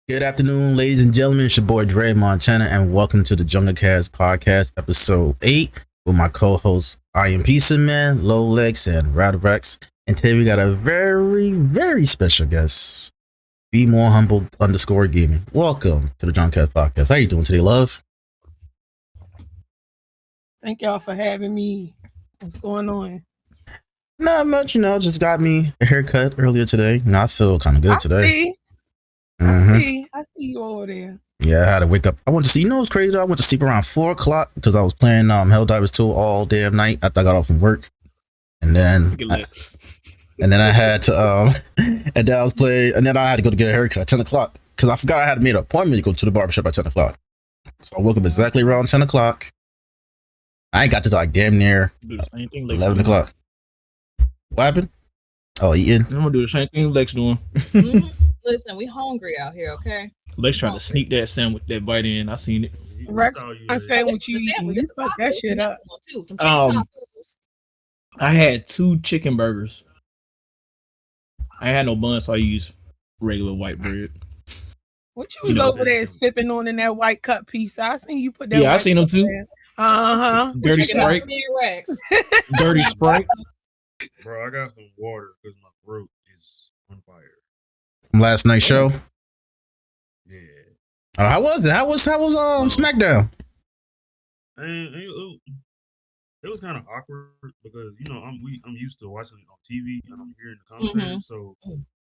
Good afternoon, ladies and gentlemen. It's your boy Dre Montana, and welcome to the JungleCast Podcast, episode 8, with my co-hosts I Am Pizza Man, Lolex, and Radrex. And today we got a very special guest, BmoreHumble_gaming. Welcome to the JungleCast Podcast. How you doing today, love? Thank y'all for having me. What's going on? Not much, just got me a haircut earlier today. I feel kind of good today. I see you over there. Yeah, I had to wake up. I went to see, what's crazy though? I went to sleep around 4 o'clock because I was playing Helldivers 2 all damn night after I got off from work. And then I had to and then I was playing, and then I had to go to get a haircut at 10 o'clock because I forgot I had made an appointment to go to the barbershop at 10 o'clock. So I woke up exactly around 10 o'clock. I ain't got to like damn near 11 o'clock. What happened? Oh, eating? I'm gonna do the same thing Lex doing. Listen, we hungry out here, okay? Lex trying to sneak that sandwich, that bite in. I seen it. Rex, I sandwich you eating. You fuck that shit up. I had 2 chicken burgers. I had no bun, so I used regular white bread. What you was over there sipping on in that white cup piece? I seen you put that. Yeah, I seen them too. Dirty Sprite. Dirty Sprite. Bro, I got some water because my throat is on fire. From last night's show? Yeah. How was it? How was SmackDown? And it was kind of awkward because I'm used to watching it on TV and I'm hearing the commentary. So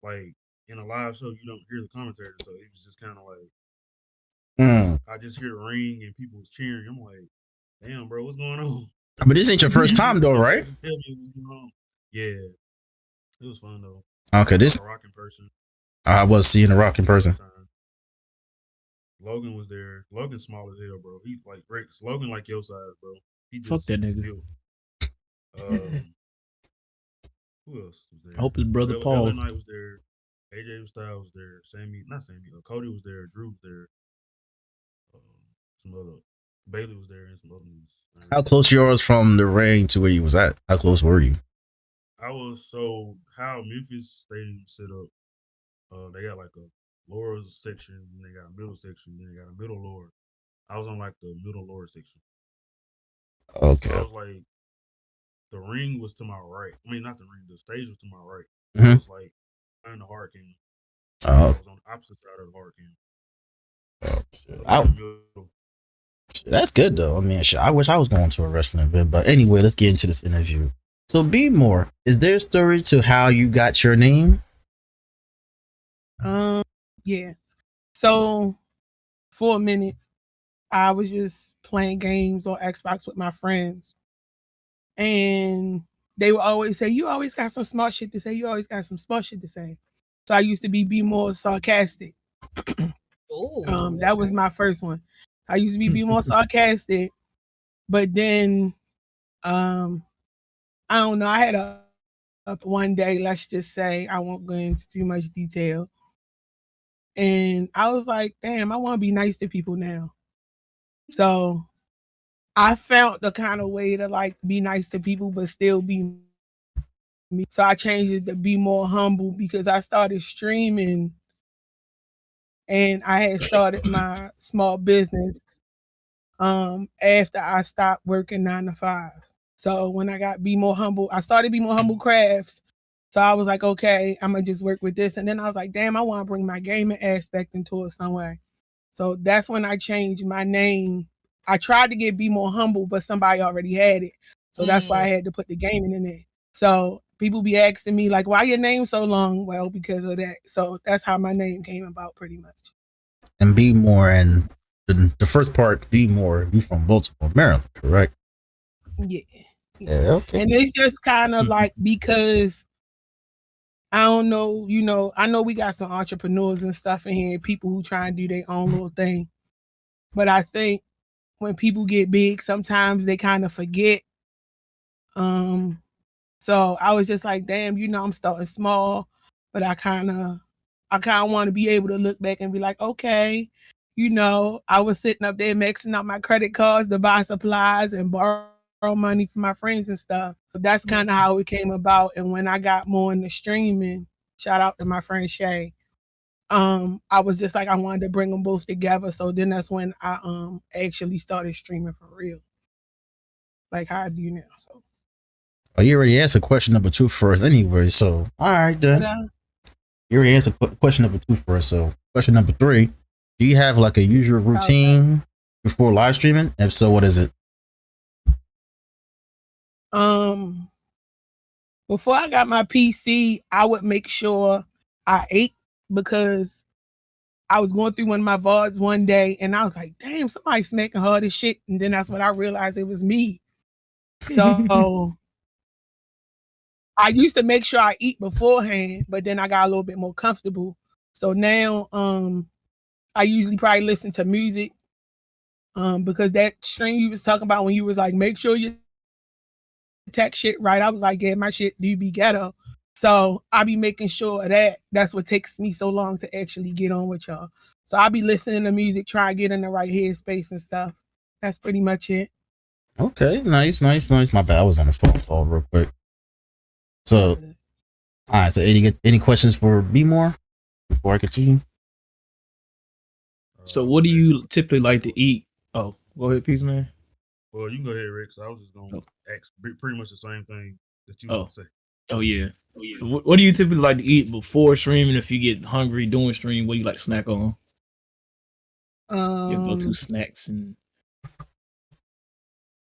like in a live show, you don't hear the commentary, so it was just kind of like I just hear the ring and people was cheering. I'm like, damn, bro, what's going on? But this ain't your first time though, right? Tell me what's going on. Yeah, it was fun though. Okay, this Rock in person. I was seeing the Rock in person. Logan was there. Logan's small as hell, bro. He's like great. Logan like your size, bro. He just fuck that nigga. Who else was there? I hope his brother Paul. Knight was there. AJ Styles was there. Cody was there. Drew was there. Some other Bailey was there and some other ones. How close you was from the ring to where you was at? How close were you? I was how Memphis Stadium set up. They got like a lower section, and they got a middle section, and they got a middle lower. I was on like the middle lower section. Okay. So I was like, the ring was to my right. I mean, not the ring. The stage was to my right. Mm-hmm. It was like behind the hurricane. I was on the opposite side of the hurricane. That's good though. I mean, I wish I was going to a wrestling event. But anyway, let's get into this interview. So, Bmore, is there a story to how you got your name? Yeah. So, for a minute, I was just playing games on Xbox with my friends. And they would always say, you always got some smart shit to say. You always got some smart shit to say. So I used to be Bmore sarcastic. That was my first one. I used to be more sarcastic. But then, I don't know. I had up one day, let's just say, I won't go into too much detail. And I was like, damn, I want to be nice to people now. So I found the kind of way to like be nice to people, but still be me. So I changed it to Be More Humble because I started streaming and I had started my small business after I stopped working 9 to 5. So when I got Be More Humble, I started Be More Humble Crafts. So I was like, okay, I'm going to just work with this. And then I was like, damn, I want to bring my gaming aspect into it some way. So that's when I changed my name. I tried to get Be More Humble, but somebody already had it. So that's why I had to put the gaming in there. So people be asking me, like, why your name so long? Well, because of that. So that's how my name came about pretty much. And Bmore, and the first part, Bmore, you from Baltimore, Maryland, correct? Yeah. Okay. And it's just kind of like because I don't know, I know we got some entrepreneurs and stuff in here, people who try and do their own little thing. But I think when people get big, sometimes they kind of forget. So I was just like, damn, I'm starting small, but I kind of want to be able to look back and be like, okay, I was sitting up there maxing out my credit cards to buy supplies and borrow money from my friends and stuff. But that's kind of how it came about. And when I got more into streaming, shout out to my friend Shay. I was just like I wanted to bring them both together. So then that's when I actually started streaming for real, like how I do now. So. Oh, you already answered question number 2 for us anyway. So all right then. You already answered question number 2 for us. So question number 3: do you have like a usual routine before live streaming? If so, what is it? Before I got my PC, I would make sure I ate because I was going through one of my VODs one day and I was like, damn, somebody smacking hard as shit. And then that's when I realized it was me. So I used to make sure I eat beforehand, but then I got a little bit more comfortable. So now I usually probably listen to music because that stream you was talking about when you was like, make sure you text shit right. I was like, yeah, my shit do be ghetto. So I be making sure that that's what takes me so long to actually get on with y'all. So I be listening to music, try to get in the right headspace and stuff. That's pretty much it. Okay, nice. My bad, I was on the phone call real quick. So, all right. So, any questions for Bmore before I continue? So, what do you typically like to eat? Oh, go ahead, Peace Man. Well, you can go ahead, Rick. So I was just gonna ask pretty much the same thing that you would say. Oh yeah. So what do you typically like to eat before streaming? If you get hungry during stream, what do you like to snack on? Your go-to snacks and.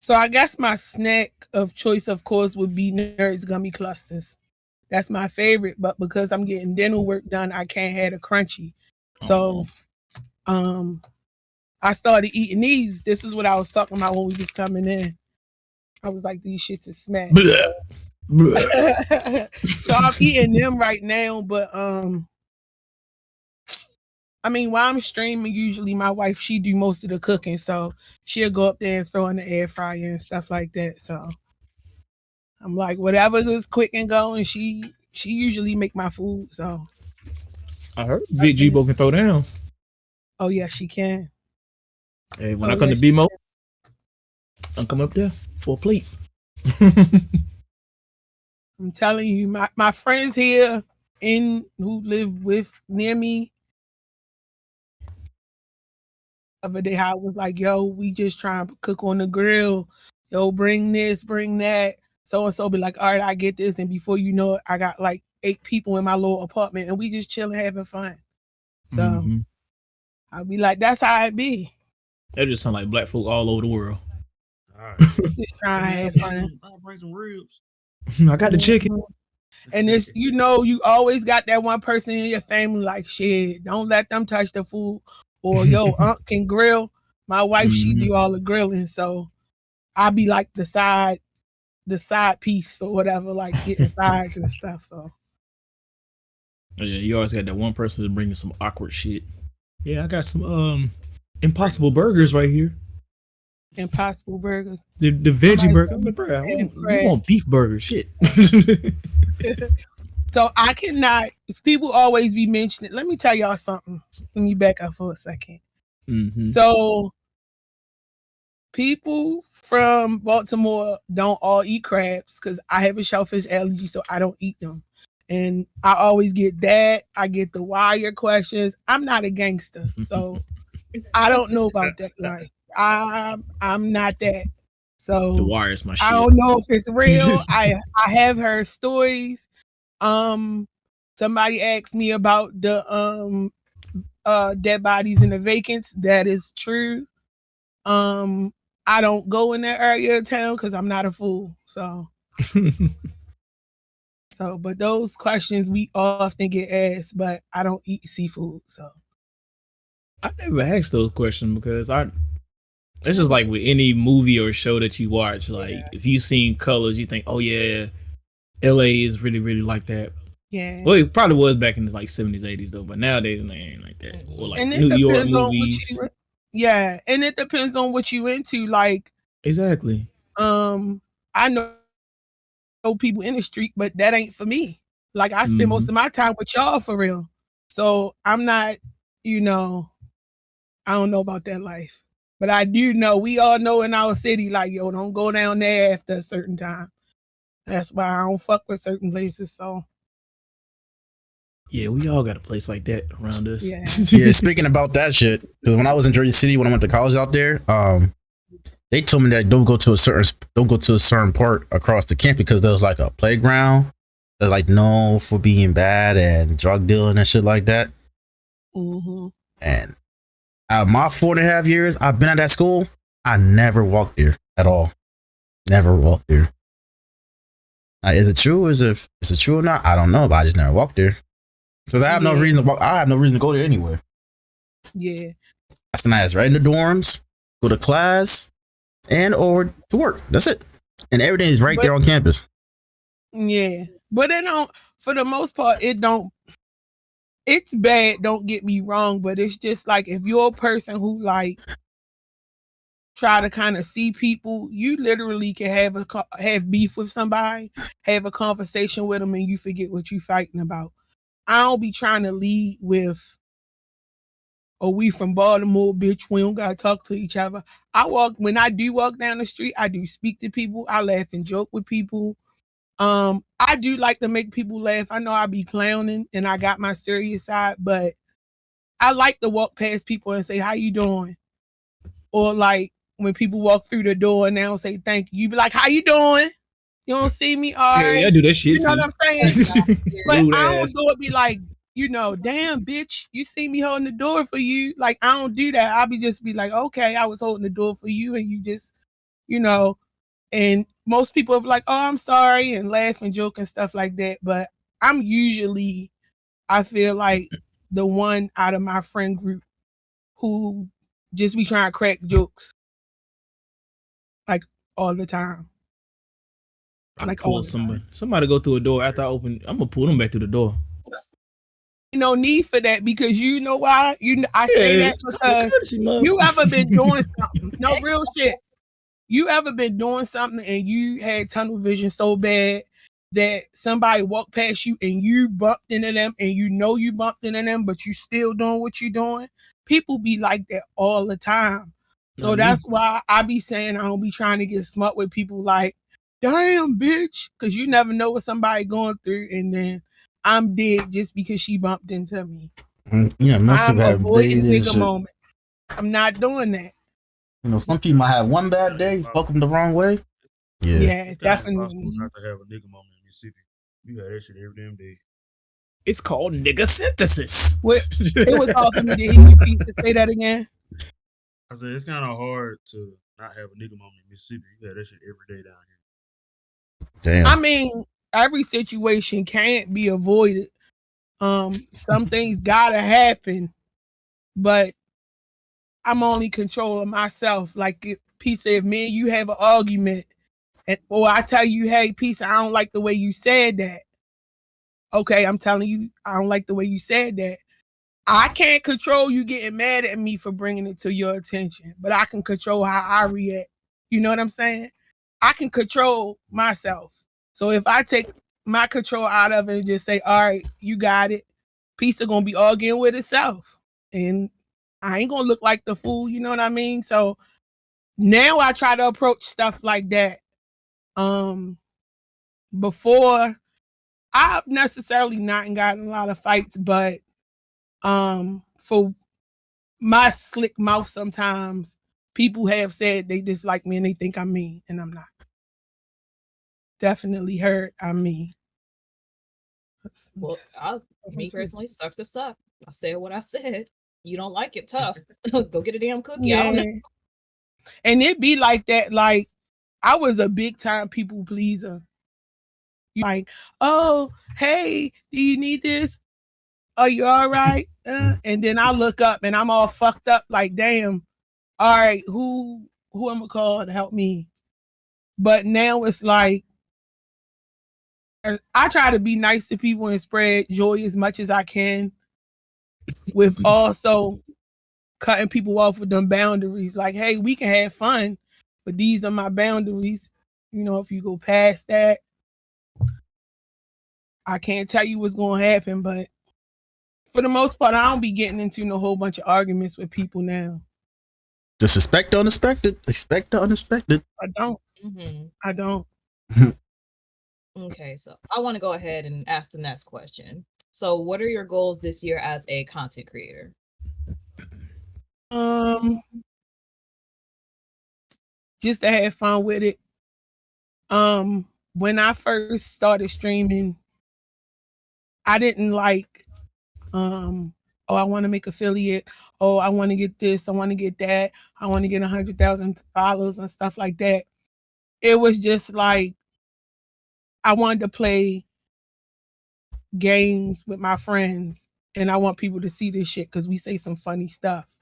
So I guess my snack of choice, of course, would be Nerds gummy clusters. That's my favorite, but because I'm getting dental work done, I can't have a crunchy. So, I started eating these. This is what I was talking about when we was coming in. I was like, these shits is smack. So I'm eating them right now, but I mean, while I'm streaming, usually my wife, she do most of the cooking, so she'll go up there and throw in the air fryer and stuff like that. So I'm like, whatever is quick and go, and she usually make my food. So I heard Big G both can throw down. Oh yeah, she can. Hey, when I come to Bmore, I'm coming up there for a plate. I'm telling you, my friends here who live near me, the other day I was like, yo, we just trying to cook on the grill. Yo, bring this, bring that. So and so be like, all right, I get this. And before you know it, I got like 8 people in my little apartment and we just chilling, having fun. So I'll be like, that's how it be. That just sound like black folk all over the world. All right. Just trying to have fun. I'll bring some ribs. I got the chicken. And it's, you always got that one person in your family like, shit, don't let them touch the food. Or yo, Aunt can grill. My wife, she do all the grilling. So I'll be like the side piece or whatever, like getting sides and stuff. So yeah, you always got that one person to bring you some awkward shit. Yeah, I got some Impossible burgers right here. Impossible burgers. The veggie burger. We want beef burgers. Shit. So I cannot. People always be mentioning. Let me tell y'all something. Let me back up for a second. So people from Baltimore don't all eat crabs because I have a shellfish allergy, so I don't eat them. And I always get that. I get the wire questions. I'm not a gangster, so I don't know about that life. I'm not that. So the wire is my shit. I don't know if it's real. I have heard stories. Somebody asked me about the dead bodies in the vacants. That is true. I don't go in that area of town because I'm not a fool. So but those questions we often get asked, but I don't eat seafood. So I never asked those questions because it's just like with any movie or show that you watch. Like if you've seen Colors, you think, oh yeah, LA is really, really like that. Yeah. Well, it probably was back in the like 70s, 80s though, but nowadays it ain't like that. Or like New York movies. Yeah, and it depends on what you into. Like exactly. I know people in the street, but that ain't for me. Like I spend most of my time with y'all for real. So I'm not, I don't know about that life. But I do know, we all know in our city, like, yo, don't go down there after a certain time. That's why I don't fuck with certain places. So Yeah, we all got a place like that around us. Yeah. Yeah, speaking about that shit, because when I was in Jersey City, when I went to college out there, they told me that don't go to a certain part across the camp because there was like a playground that's like known for being bad and drug dealing and shit like that. Mm-hmm. And out of my 4.5 years I've been at that school, I never walked there at all. Never walked there. Is it true? Is it true or not? I don't know, but I just never walked there because I have no reason to walk. I have no reason to go there anywhere. Yeah. I spend my ass right in the dorms, go to class, and or to work. That's it. And everything is right there on campus. Yeah. But it don't, for the most part, it's bad, don't get me wrong, but it's just like if you're a person who like try to kind of see people, you literally can have beef with somebody, have a conversation with them, and you forget what you fighting about. I don't be trying to lead with, oh, we from Baltimore, bitch, we don't gotta talk to each other. When I do walk down the street, I do speak to people, I laugh and joke with people. I do like to make people laugh. I know I be clowning and I got my serious side, but I like to walk past people and say, how you doing? Or like when people walk through the door and they don't say thank you, you be like, how you doing? You don't see me? All right. Yeah, I do that shit You know too. what I'm saying? But Rude I don't ass. do it be like, damn, bitch, you see me holding the door for you. Like, I don't do that. I'll just be like, okay, I was holding the door for you and you just, and most people be like, oh, I'm sorry, and laugh and joke and stuff like that. But I'm usually, I feel like the one out of my friend group who just be trying to crack jokes. Like all the time. I pull somebody go through a door after I open. I'm gonna pull them back through the door. No need for that because you know why? I say that because you ever been doing something. No real shit. You ever been doing something and you had tunnel vision so bad that somebody walked past you and you bumped into them and you know you bumped into them, but you still doing what you doing? People be like that all the time. So that's why I be saying I don't be trying to get smart with people like, damn, bitch, because you never know what somebody going through, and then I'm dead just because she bumped into me. Yeah, most I'm people have avoiding days nigga moments. I'm not doing that. Some people might have one bad day, fuck them the wrong way. Yeah, It's definitely. impossible not to have a nigga moment in Mississippi. You got that shit every damn day. It's called nigga synthesis. It was hard for me to hear you piece to say that again. I said it's kind of hard to not have a nigga moment in Mississippi. You got that shit every day down here. Damn. I mean, every situation can't be avoided. Some things gotta happen, but I'm only controlling myself. Like, Peace, if me and you have an argument, or I tell you, hey, Peace, I don't like the way you said that. Okay, I'm telling you, I don't like the way you said that. I can't control you getting mad at me for bringing it to your attention, but I can control how I react. You know what I'm saying? I can control myself. So if I take my control out of it and just say, all right, you got it, Peace is going to be arguing with itself. And I ain't going to look like the fool, you know what I mean? So now I try to approach stuff like that. Before, I've necessarily not gotten a lot of fights, but for my slick mouth sometimes, people have said they dislike me and they think I'm mean, and I'm not. Definitely hurt, I'm mean. Well, me personally, sucks to suck. I said what I said. You don't like it, tough. Go get a damn cookie. Yeah. I don't know. And it be like that. Like, I was a big time people pleaser. Like, oh, hey, do you need this? Are you all right? And then I look up and I'm all fucked up. Like, damn. All right, who am I gonna call to help me? But now it's like, I try to be nice to people and spread joy as much as I can, with also cutting people off with them boundaries. Like, hey, we can have fun, but these are my boundaries. If you go past that, I can't tell you what's going to happen, but for the most part, I don't be getting into a whole bunch of arguments with people now. Just expect the unexpected. Expect the unexpected. I don't. Mm-hmm. I don't. Okay, so I want to go ahead and ask the next question. So, what are your goals this year as a content creator? Just to have fun with it. When I first started streaming, I didn't like, oh, I want to make affiliate. Oh, I want to get this. I want to get that. I want to get 100,000 followers and stuff like that. It was just like, I wanted to play games with my friends, and I want people to see this shit because we say some funny stuff.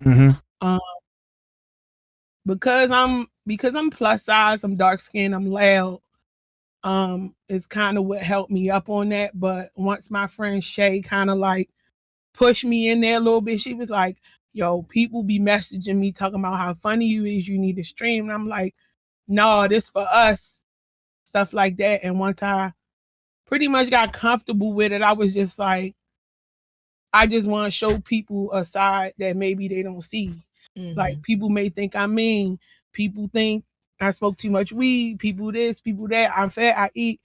Mm-hmm. Because I'm plus size, I'm dark skinned, I'm loud. Is kind of what helped me up on that. But once my friend Shay kind of like pushed me in there a little bit, she was like, "Yo, people be messaging me talking about how funny you is. You need to stream." And I'm like, "No, this for us." Stuff like that. And once I pretty much got comfortable with it, I was just like, I just want to show people a side that maybe they don't see. Mm-hmm. Like, people may think I'm mean. People think I smoke too much weed. People this, people that. I'm fat, I eat.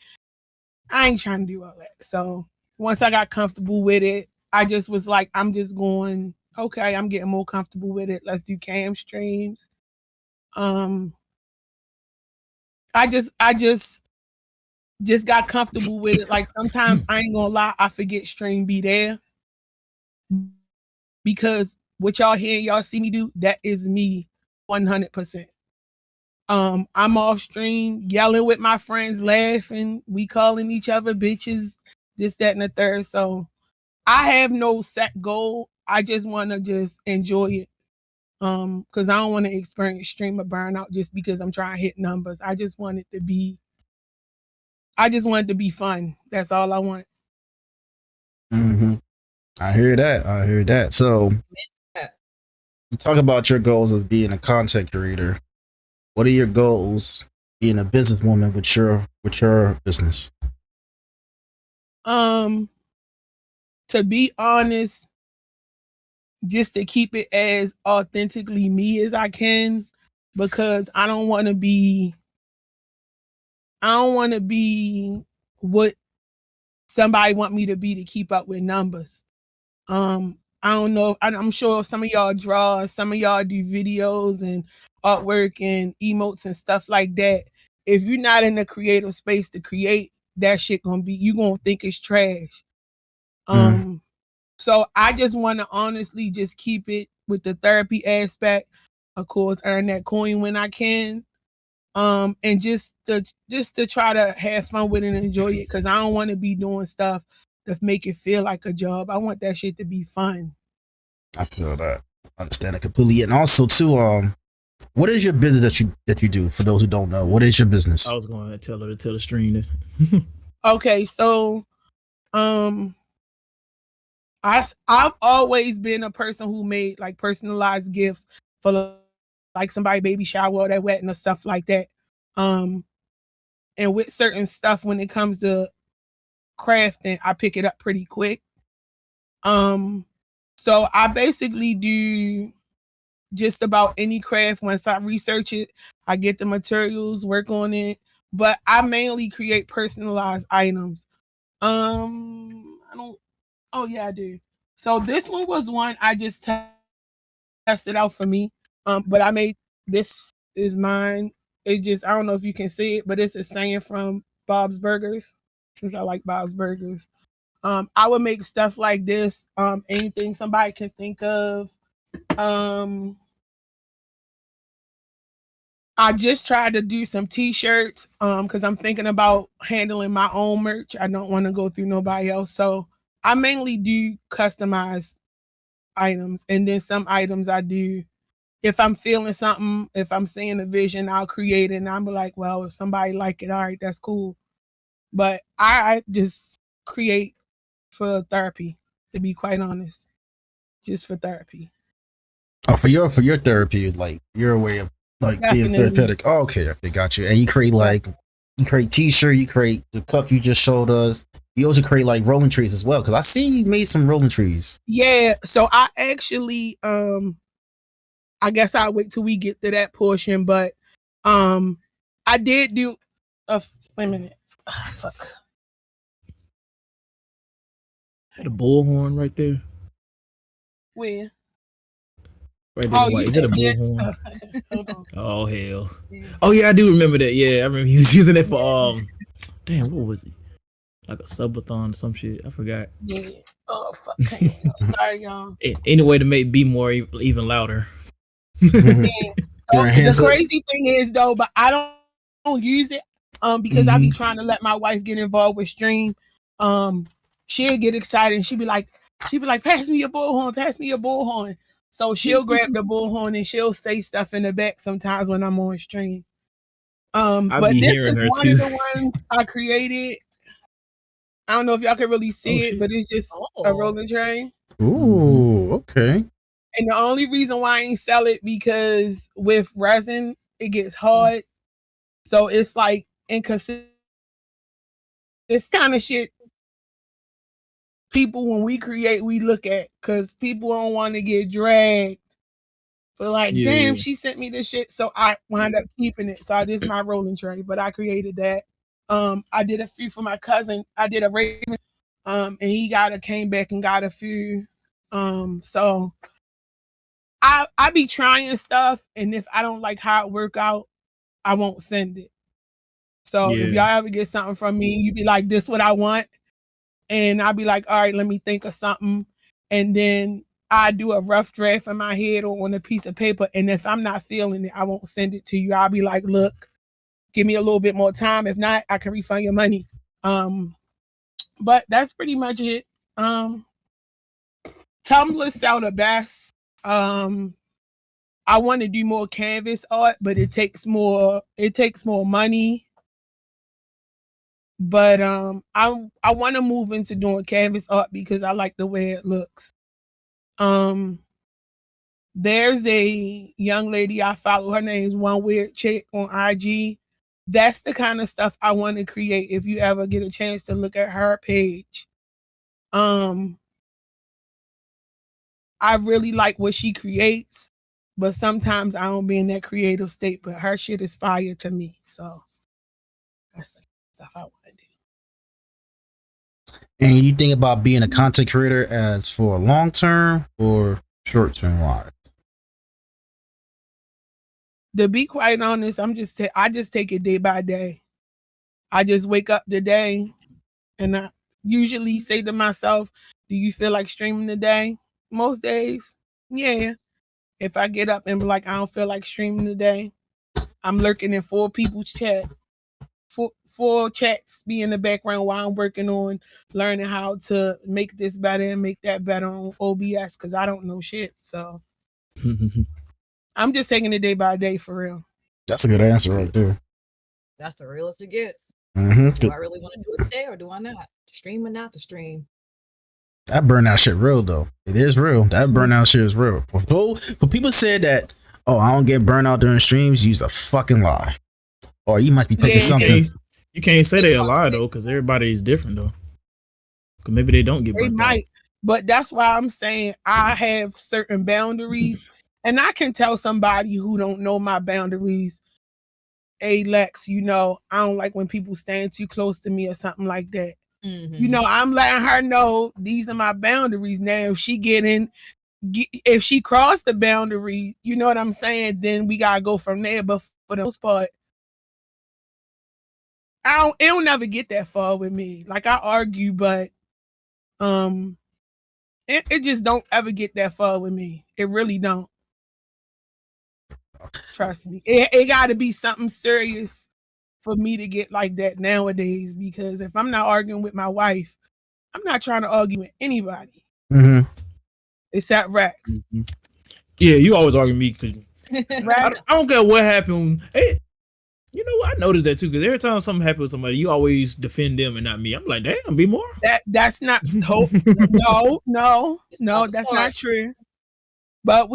I ain't trying to do all that. So once I got comfortable with it, I just was like, I'm just going, okay, I'm getting more comfortable with it. Let's do cam streams. I just got comfortable with it. Like, sometimes I ain't gonna lie, I forget stream be there. Because what y'all hear, y'all see me do, that is me 100%. I'm off stream yelling with my friends, laughing, we calling each other bitches, this, that, and the third. So I have no set goal. I just want to just enjoy it. Because I don't want to experience streamer burnout just because I'm trying to hit numbers. I just want it to be fun. That's all I want. Mm-hmm. I hear that. So you talk about your goals as being a content creator. What are your goals being a businesswoman with your business? To be honest, just to keep it as authentically me as I can, because I don't want to be what somebody want me to be to keep up with numbers. I don't know. I'm sure some of y'all draw, some of y'all do videos and artwork and emotes and stuff like that. If you're not in the creative space to create, that shit you gonna think it's trash. So I just want to honestly just keep it with the therapy aspect. Of course, earn that coin when I can. And just to try to have fun with it and enjoy it, because I don't want to be doing stuff that make it feel like a job. I want that shit to be fun. I feel that. I understand it completely. And also too, what is your business that you do? For those who don't know, what is your business? I was going to tell her to tell the stream this. Okay, so I've always been a person who made like personalized gifts for like somebody baby shower or that wedding or stuff like that. And with certain stuff, when it comes to crafting, I pick it up pretty quick. So I basically do just about any craft. Once I research it, I get the materials, work on it, but I mainly create personalized items. I do. So this one was one I just tested out for me. But I made, this is mine. It just, I don't know if you can see it, but it's a saying from Bob's Burgers, since I like Bob's Burgers. I would make stuff like this, anything somebody can think of. I just tried to do some t-shirts because I'm thinking about handling my own merch. I don't want to go through nobody else. So I mainly do customized items, and then some items I do, if I'm feeling something, if I'm seeing a vision, I'll create it, and I'm like, well, if somebody like it, all right, that's cool. But I just create for therapy, to be quite honest, just for therapy. Oh, for your therapy, like your way of like being therapeutic. Oh, okay, got you. And you create t-shirt, you create the cup you just showed us. You also create like rolling trees as well, because I see you made some rolling trees. Yeah, so I actually I guess I'll wait till we get to that portion, but I did do wait a minute. Fuck. Had a bullhorn right there. Where? Right there. You Is it a said yes. bullhorn? Hold on. Oh hell. Yeah. Oh yeah, I do remember that. Yeah, I remember he was using it for damn, what was it? Like a subathon or some shit. I forgot. Yeah. Oh fuck. Sorry, y'all. Any way to make Bmore even louder. The crazy thing is though, but I don't use it because I be trying to let my wife get involved with stream. She'll get excited and she'll be like, pass me your bullhorn. So she'll grab the bullhorn and she'll say stuff in the back sometimes when I'm on stream. But this is one of the ones I created. I don't know if y'all can really see it, but it's just a rolling tray. Ooh, okay. And the only reason why I ain't sell it because with resin, it gets hard. So it's like inconsistent. This kind of shit people, when we create, we look at because people don't want to get dragged. But like, damn, she sent me this shit. So I wound up keeping it. So this is my rolling tray, but I created that. I did a few for my cousin. I did a Raven, and he came back and got a few. So I be trying stuff, and if I don't like how it work out, I won't send it. So if y'all ever get something from me, you be like, this what I want. And I'll be like, all right, let me think of something. And then I do a rough draft in my head or on a piece of paper. And if I'm not feeling it, I won't send it to you. I'll be like, look, give me a little bit more time. If not, I can refund your money. But that's pretty much it. Tumblr sell the best. I want to do more canvas art, but it takes more money. But I want to move into doing canvas art because I like the way it looks. There's a young lady I follow. Her name is One Weird Chick on IG. That's the kind of stuff I want to create. If you ever get a chance to look at her page, I really like what she creates, but sometimes I don't be in that creative state. But her shit is fire to me. So that's the stuff I want to do. And you think about being a content creator as for long term or short term wise? To be quite honest, I just take it day by day. I just wake up today and I usually say to myself, do you feel like streaming today? Most days, yeah. If I get up and be like, I don't feel like streaming today, I'm lurking in 4 people's chat. 4 chats be in the background while I'm working on learning how to make this better and make that better on OBS because I don't know shit. So I'm just taking it day by day for real. That's a good answer right there. That's the realest it gets. Mm-hmm. Do I really want to do it today or do I not? To stream or not to stream? That burnout shit real though. It is real. That burnout shit is real. For people said that, oh, I don't get burnout during streams, use a fucking lie. Or you must be taking something. You can't say they a lie though, because everybody is different though. Because maybe they don't get burnt out. But that's why I'm saying I have certain boundaries, and I can tell somebody who don't know my boundaries, hey Lex, I don't like when people stand too close to me or something like that. Mm-hmm. I'm letting her know these are my boundaries. Now, if she crossed the boundary, you know what I'm saying, then we gotta go from there. But for the most part, it'll never get that far with me. Like I argue, but it just don't ever get that far with me. It really don't. Trust me. It gotta be something serious for me to get like that nowadays, because if I'm not arguing with my wife, I'm not trying to argue with anybody. Mm-hmm. Except Rex. Mm-hmm. Yeah, you always argue with me because I don't care what happened. Hey, you know what? I noticed that too, because every time something happens with somebody, you always defend them and not me. I'm like, damn, Bmore. That's not no, that's not true. But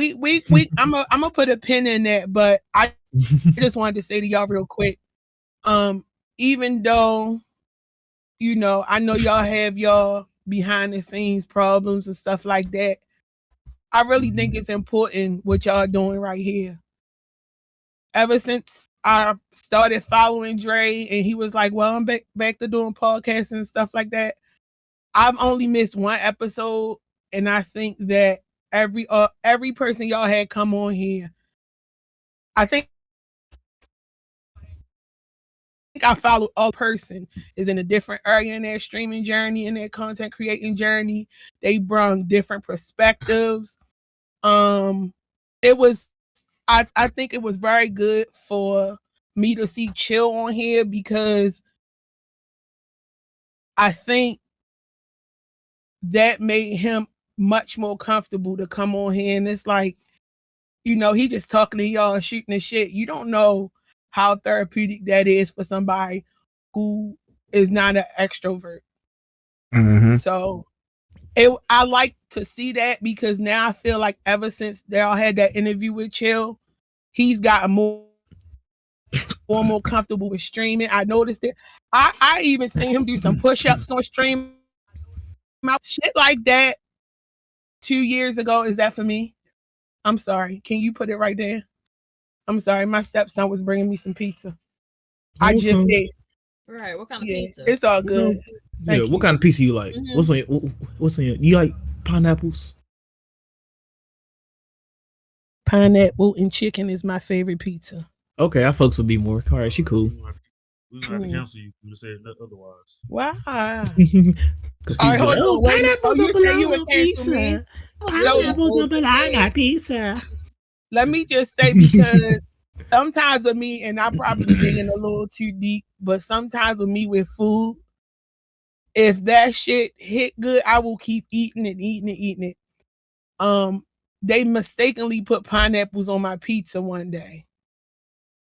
I'm gonna put a pin in that. But I just wanted to say to y'all real quick, even though I know y'all have y'all behind the scenes problems and stuff like that, I really think it's important what y'all doing right here. Ever since I started following Dre and he was like, well, I'm back to doing podcasts and stuff like that, I've only missed one episode, and I think that every person y'all had come on here, I think I follow all person is in a different area in their streaming journey, in their content creating journey. They brought different perspectives. It was I think it was very good for me to see Chill on here because I think that made him much more comfortable to come on here. And it's like, you know, he just talking to y'all, shooting the shit. You don't know how therapeutic that is for somebody who is not an extrovert. Mm-hmm. So I like to see that because now I feel like ever since they all had that interview with Chill, he's gotten more comfortable with streaming. I noticed it. I even seen him do some push-ups on stream. Shit like that 2 years ago. Is that for me? I'm sorry. Can you put it right there? I'm sorry. My stepson was bringing me some pizza. I just ate. Right. What kind of pizza? It's all good. What kind of pizza you like? Mm-hmm. What's on your? You like pineapples? Pineapple and chicken is my favorite pizza. Okay, I fucks with Bmore. All right, she cool. We gonna have to cancel you. You said otherwise. Why? All right, hold on. Pineapples don't belong on pizza. Pineapples don't belong on pizza. Let me just say, because sometimes with me, and I'm probably digging a little too deep, but sometimes with me with food, if that shit hit good, I will keep eating it. They mistakenly put pineapples on my pizza one day,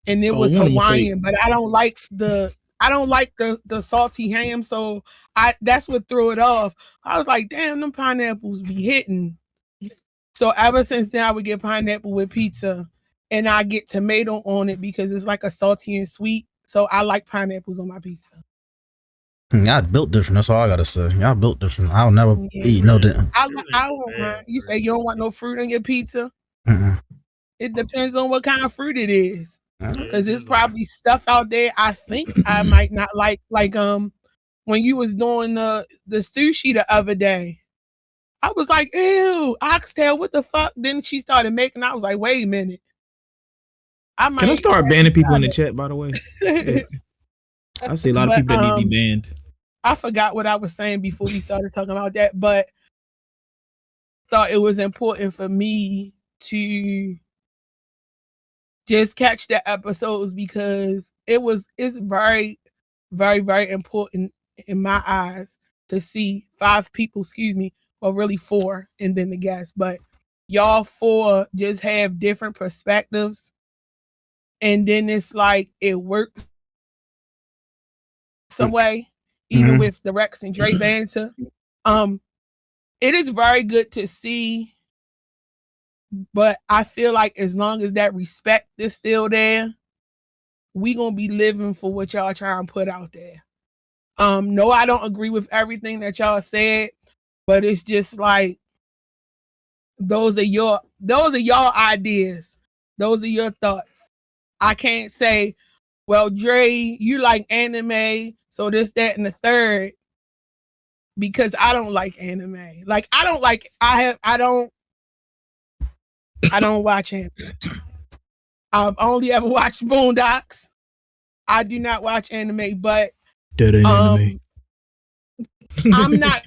and it was Hawaiian, but I don't like the salty ham, so that's what threw it off. I was like, damn, them pineapples be hitting. So ever since then, I would get pineapple with pizza, and I get tomato on it because it's like a salty and sweet. So I like pineapples on my pizza. Y'all built different. That's all I gotta say. Y'all built different. I'll never eat no different. I don't mind. You say you don't want no fruit on your pizza? Mm-mm. It depends on what kind of fruit it is. Because there's probably stuff out there I think I might not like. Like when you was doing the sushi the other day, I was like, ew, oxtail, what the fuck? Then she started making, I was like, wait a minute. Can I start banning people in the chat, by the way? I see a lot of people that need to be banned. I forgot what I was saying before we started talking about that, but thought it was important for me to just catch the episodes because it's very, very, very important in my eyes to see 5 people, well, really 4, and then the guests, but y'all 4 just have different perspectives, and then it's like it works some way, even with the Rex and Dre banter. It is very good to see, but I feel like as long as that respect is still there, we gonna be living for what y'all trying to put out there. No, I don't agree with everything that y'all said, but it's just like those are y'all ideas. Those are your thoughts. I can't say, well, Dre, you like anime, so this, that, and the third, because I don't like anime. Like I don't watch anime. I've only ever watched Boondocks. I do not watch anime, but anime. I'm not.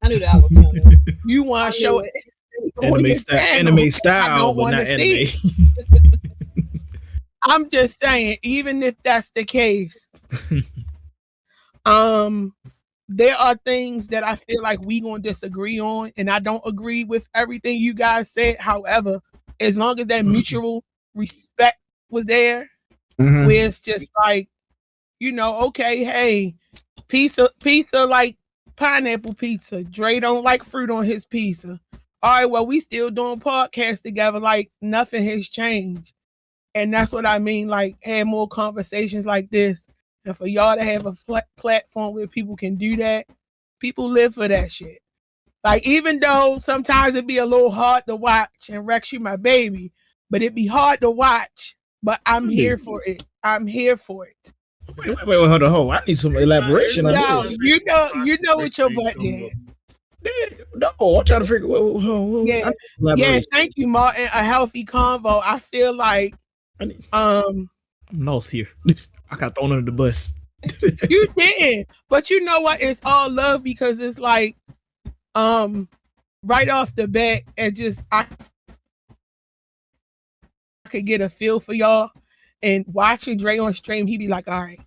I knew that was coming. You want to show anime style, but not anime. I'm just saying, even if that's the case, there are things that I feel like we gonna disagree on, and I don't agree with everything you guys said. However, as long as that mutual respect was there, where it's just like, you know, okay, hey, pizza like pineapple pizza. Dre don't like fruit on his pizza. All right, well, we still doing podcasts together like nothing has changed. And that's what I mean, like, have more conversations like this. And for y'all to have a platform where people can do that, people live for that shit. Like, even though sometimes it'd be a little hard to watch, and Rex, you my baby, but it'd be hard to watch, but I'm here for it. I'm here for it. Wait, hold on. I need some elaboration on No, this. you know what your butt did. No, I'm trying to figure. Yeah. Thank you, Martin. A healthy convo. I feel like, I'm lost here. I got thrown under the bus. You didn't, but you know what? It's all love because it's like, right off the bat, and just I could get a feel for y'all. And watching Dre on stream, he be like, all right,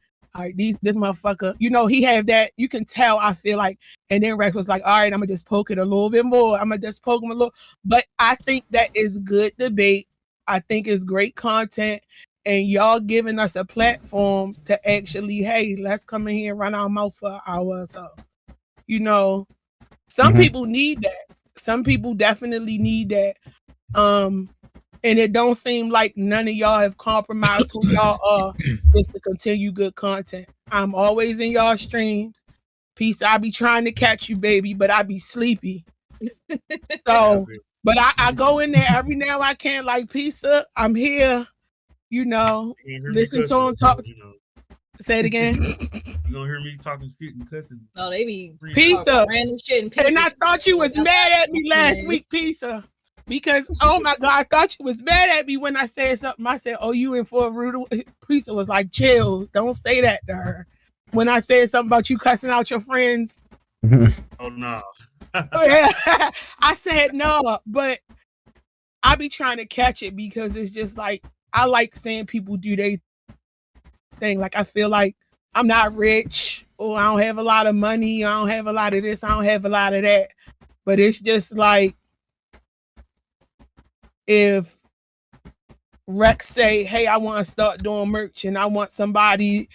this motherfucker, he have that, you can tell, I feel like. And then Rex was like, all right, I'm gonna just poke it a little bit more. I'm gonna just poke him a little. But I think that is good debate. I think it's great content. And y'all giving us a platform to actually, hey, let's come in here and run our mouth for an hour or so. Some people need that. Some people definitely need that. And it don't seem like none of y'all have compromised who y'all are just to continue good content. I'm always in y'all streams. Peace, I be trying to catch you, baby, but I be sleepy. So, but I go in there every now I can, like, peace up, I'm here, listen to him talk. Say it again. You gonna hear me talking shit and cussing. No, they be peace up. Random shit and I thought you was mad at me last week, peace up. Because, oh my God, I thought you was mad at me when I said something. I said, oh, you in for a rude. Priest was like, chill. Don't say that to her. When I said something about you cussing out your friends. Oh, no. I said no, but I be trying to catch it because it's just like, I like seeing people do their thing. Like, I feel like I'm not rich, or I don't have a lot of money. I don't have a lot of this. I don't have a lot of that. But it's just like, if Rex say, hey, I want to start doing merch and I want somebody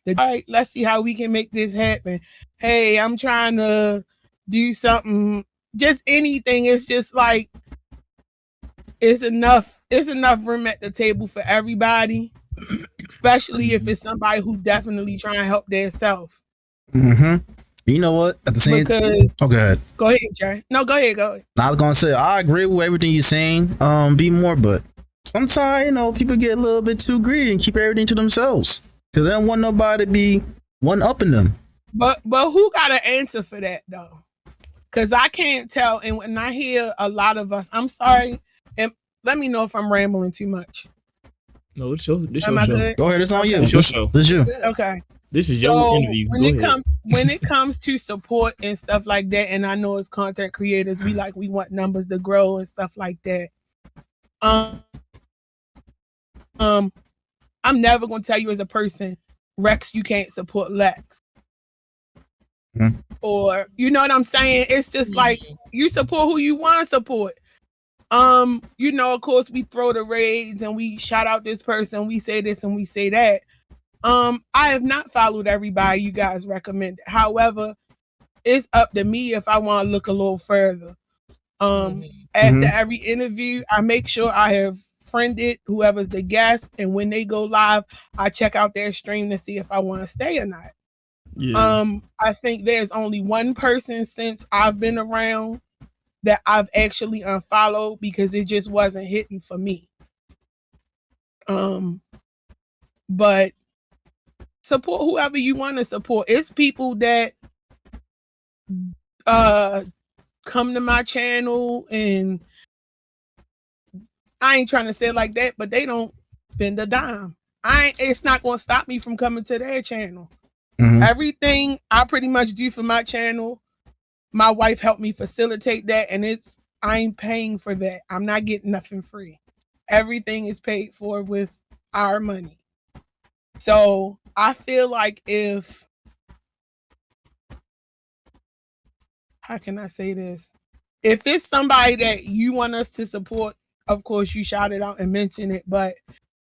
to, all right, let's see how we can make this happen. Hey, I'm trying to do something, just anything. It's just like, it's enough room at the table for everybody, especially if it's somebody who definitely trying to help themselves. You know what? At the same time, go ahead. Go ahead, Jay. No, go ahead. I was gonna say I agree with everything you're saying, Bmore, but sometimes people get a little bit too greedy and keep everything to themselves because they don't want nobody to be one upping them. But who got an answer for that though? Because I can't tell, and when I hear a lot of us, I'm sorry, and let me know if I'm rambling too much. No, this your show. Go ahead, it's on you. It's your show. This you. Okay. This is your interview. When it comes to support and stuff like that, and I know as content creators, we want numbers to grow and stuff like that. I'm never gonna tell you as a person, Rex, you can't support Lex. Or you know what I'm saying? It's just like you support who you want to support. Of course we throw the raids and we shout out this person, we say this and we say that. I have not followed everybody you guys recommended. However, it's up to me if I want to look a little further. After every interview, I make sure I have friended whoever's the guest, and when they go live, I check out their stream to see if I want to stay or not. Yeah. I think there's only one person since I've been around that I've actually unfollowed because it just wasn't hitting for me. But support whoever you want to support. It's people that come to my channel, and I ain't trying to say it like that, but they don't spend a dime. It's not going to stop me from coming to their channel. Everything I pretty much do for my channel, my wife helped me facilitate that, and I ain't paying for that. I'm not getting nothing free. Everything is paid for with our money. So I feel like how can I say this? If it's somebody that you want us to support, of course you shout it out and mention it, but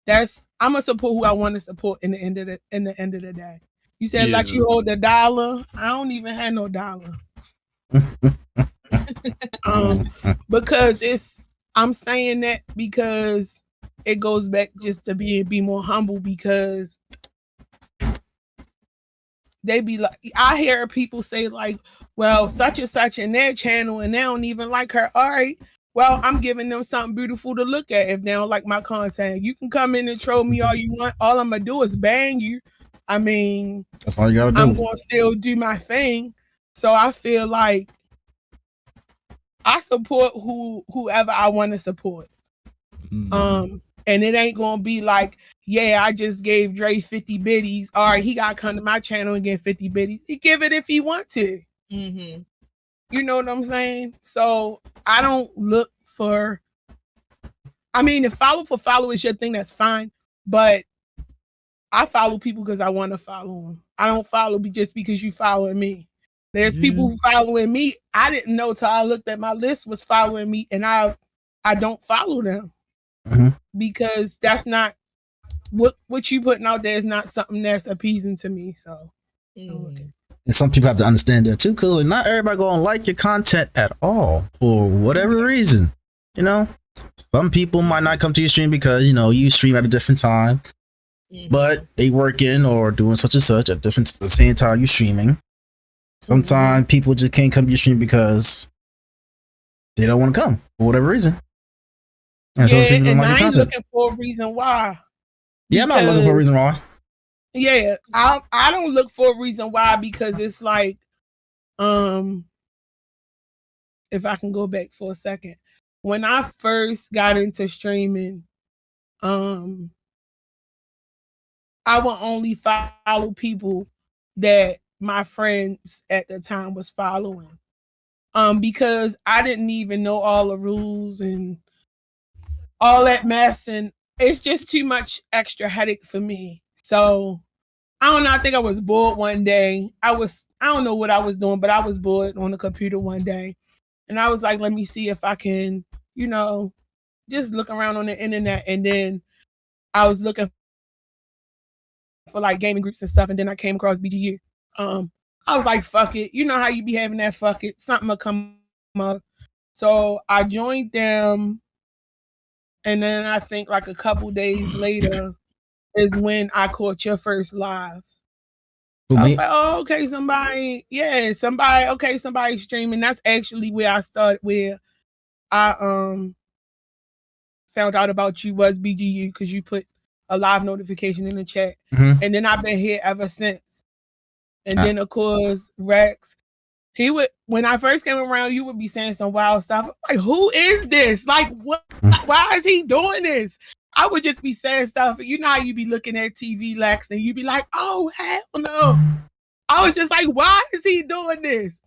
I'm gonna support who I want to support in the end of the day. You said like you hold $1. I don't even have no dollar. Because I'm saying that because it goes back just to be more humble, because they be like, I hear people say like, well, such and such in their channel and they don't even like her. All right, well, I'm giving them something beautiful to look at. If they don't like my content, you can come in and troll me all you want. All I'm gonna do is bang you. I mean, that's all you gotta do. I'm gonna still do my thing. So I feel like I support whoever I want to support. And it ain't gonna be like, yeah, I just gave Dre 50 biddies. All right, he gotta come to my channel and get 50 biddies. He give it if he want to. Mm-hmm. You know what I'm saying? So I don't look for. I mean, if follow is your thing, that's fine. But I follow people because I want to follow them. I don't follow just because you following me. There's people who following me. I didn't know till I looked at my list was following me, and I don't follow them because that's not what you putting out there is not something that's appeasing to me. So, okay. And some people have to understand that too, because not everybody gonna like your content at all for whatever reason. You know, some people might not come to your stream because you stream at a different time, but they working or doing such and such at the same time you streaming. Sometimes people just can't come to your stream because they don't want to come for whatever reason. And some people don't like your content. Looking for a reason why. Yeah, I'm not looking for a reason why. Yeah, I don't look for a reason why because it's like, if I can go back for a second, when I first got into streaming, I would only follow people that my friends at the time was following, because I didn't even know all the rules and all that mess, and it's just too much extra headache for me. So I don't know. I think I was bored one day. I don't know what I was doing, but I was bored on the computer one day. And I was like, let me see if I can, just look around on the internet. And then I was looking for like gaming groups and stuff. And then I came across BGU. I was like, fuck it. You know how you be having that fuck it. Something will come up. So I joined them. And then I think like a couple days later is when I caught your first live. I was like, oh, okay, somebody streaming. That's actually where I started, where I found out about you was BGU because you put a live notification in the chat. And then I've been here ever since. And then of course Rex, when I first came around, you would be saying some wild stuff. Like, who is this? Like, what? Why is he doing this? I would just be saying stuff. You know how you be looking at TV, Lex, and you be like, oh, hell no. I was just like, why is he doing this?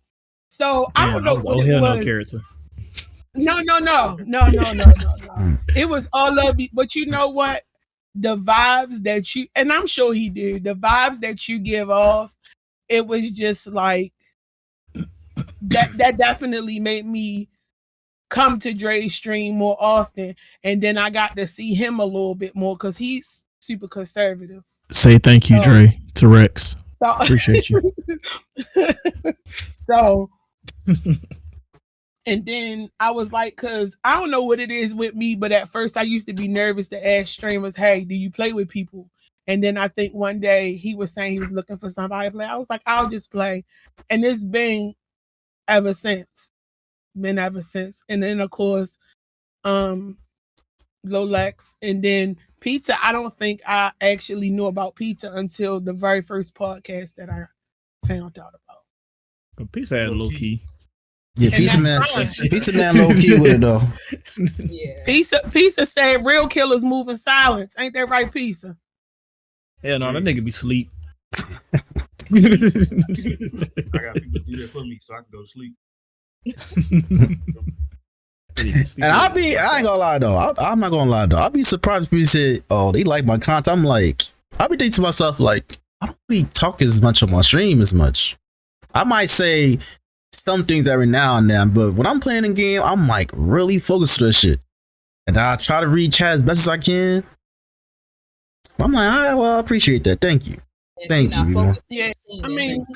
So I don't know what it was. No character. No. It was all of it. But you know what? The vibes that you, and I'm sure he did, the vibes that you give off, it was just like, that definitely made me come to Dre's stream more often, and then I got to see him a little bit more because he's super conservative. Say thank you, Dre, to Rex. Appreciate you. So, and then I was like, because I don't know what it is with me, but at first I used to be nervous to ask streamers, hey, do you play with people? And then I think one day he was saying he was looking for somebody to play. I was like, I'll just play. And it's been ever since. And then of course Lolex, and then Pizza. I don't think I actually knew about Pizza until the very first podcast that I found out about. But Pizza had low key. Yeah, Pizza man low key with it though. Yeah. Pizza said real killers move in silence. Ain't that right, Pizza? Hell no, that nigga be sleep. I got people to do that for me so I can go to sleep. And I ain't gonna lie though. I'm not gonna lie though. I'll be surprised if people say, oh, they like my content. I'm like, I'll be thinking to myself, like, I don't really talk as much on my stream as much. I might say some things every now and then, but when I'm playing a game, I'm like really focused on this shit. And I try to read chat as best as I can. I'm like, all right, well, I appreciate that. Thank you. Thank you. Yeah, I mean,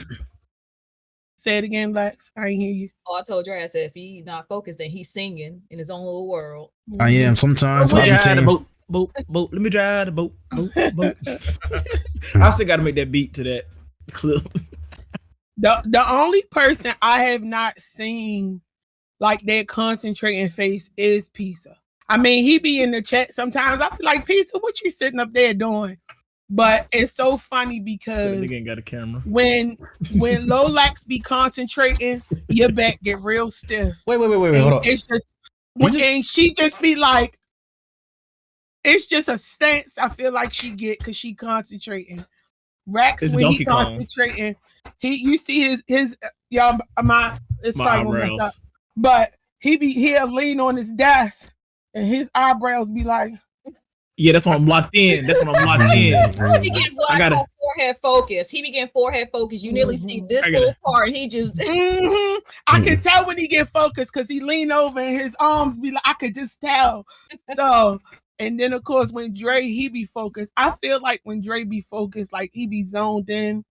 say it again, Lex. I ain't hear you. Oh, I told Dre, I said if he's not focused, then he's singing in his own little world. I am sometimes. Let me drive the boat. Let me drive the boat. I still got to make that beat to that clip. The only person I have not seen like that concentrating face is Pizza. I mean, he be in the chat sometimes. I be like, Pizza, what you sitting up there doing? But it's so funny because nigga ain't got a camera. When Lolax be concentrating, your back get real stiff. Wait, hold on. It's just, and she just be like, it's just a stance I feel like she get because she concentrating. Rex, It's when Donkey he Kong. concentrating, you see his y'all it's My probably gonna mess eyebrows. up. But he'll lean on his desk and his eyebrows be like, Yeah, that's when I'm locked in. That's when I'm locked in. He be getting what I call forehead focus. He be getting forehead focus. You nearly see this little part, and he just. I can tell when he get focused because he lean over and his arms be like, I could just tell. So, and then of course when Dre he be focused, I feel like when Dre be focused, like he be zoned in.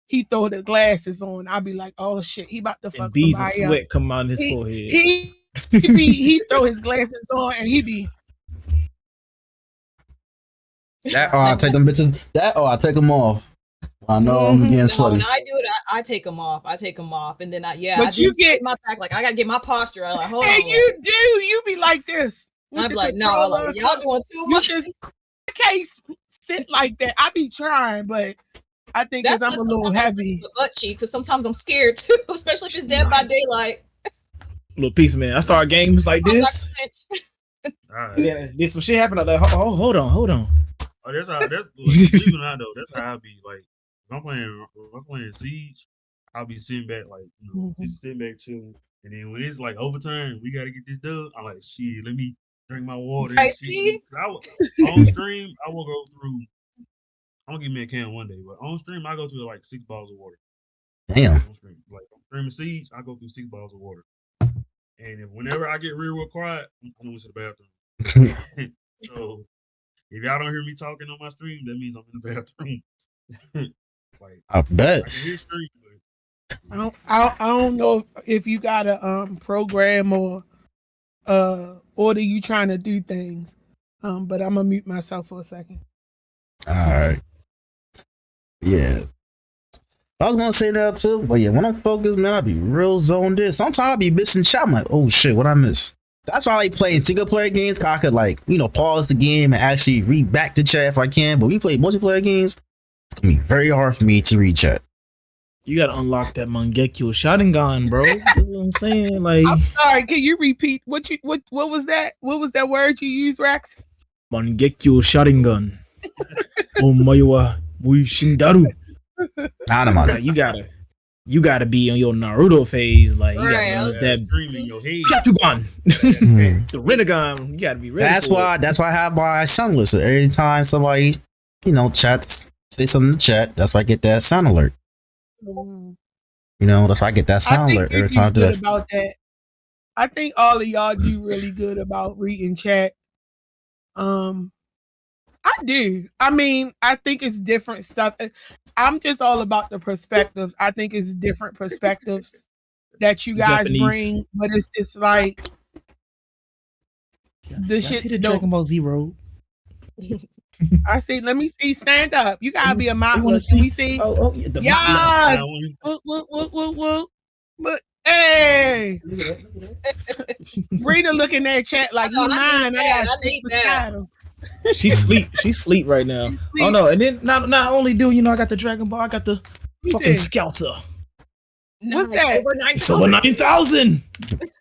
He throw the glasses on. I be like, oh shit, he about to fuck And beads of somebody up. sweat come out his forehead. He throw his glasses on and he be. That or I take them bitches. That or I take them off. I know I'm getting sweaty. When I do it, I take them off. And then But I you get my back. Like I gotta get my posture. I'm like, hold and on. you do. You be like this. I'm like, no, like, y'all doing too You much. just can't sit like that. I be trying, but I think because I'm a little heavy. The butt cheek, because sometimes I'm scared too, especially if it's Dead by Daylight. Little piece, man. I start games like this. All right. And then some shit happened. I'm like, hold on. Oh, that's how. That's believe it or not, though. That's how I be. Like if I'm playing Siege, I'll be sitting back, like just sitting back chilling. And then when it's like overtime, we gotta get this done. I'm like, shit, let me drink my water. I and see. On stream, I will go through. I'm gonna give me a can one day, but on stream, I go through like 6 bottles of water. Damn. On stream, like I'm streaming Siege, I go through 6 bottles of water. And whenever I get real quiet, I'm going to the bathroom. So if y'all don't hear me talking on my stream, that means I'm in the bathroom. Like I bet. I can hear stream, but I don't know if you got a program or order you trying to do things. But I'm gonna mute myself for a second. All right. Yeah. I was gonna say that too, but yeah, when I'm focused, man, I be real zoned in. Sometimes I be missing chat. I'm like, oh shit, what I miss? That's why I like playing single player games. Cause I could like, pause the game and actually read back the chat if I can. But when you play multiplayer games, it's gonna be very hard for me to read chat. You gotta unlock that Mangekyo Sharingan, bro. You know what I'm saying? Like, I'm sorry, can you repeat what was that? What was that word you used, Rex? Mangekyo Sharingan. Omaewa Muishindaru. Nah. You gotta be on your Naruto phase. Like, you Right, gotta use that stream in your head. Shakugan. The Rinnegan. You gotta be ready. That's why I have my sound list. Every time somebody, chats, say something in the chat, that's why I get that sound alert. That's why I get that sound alert every time I do that. About that. I think all of y'all do really good about reading chat. I do. I mean, I think it's different stuff. I'm just all about the perspectives. I think it's different perspectives that you guys Japanese. bring, but it's just like the shit's dope. Dragon Ball Zero. I see. Let me see. Stand up. You gotta be a model. Let me see. Oh, yeah. Yes. Whoop. Look, hey. Rita looking at chat like you mine. I gotta stick beside him. She sleep right now. Oh no, and then not only do I got the Dragon Ball, I got the fucking Scouter. What's that? It's over 9,000.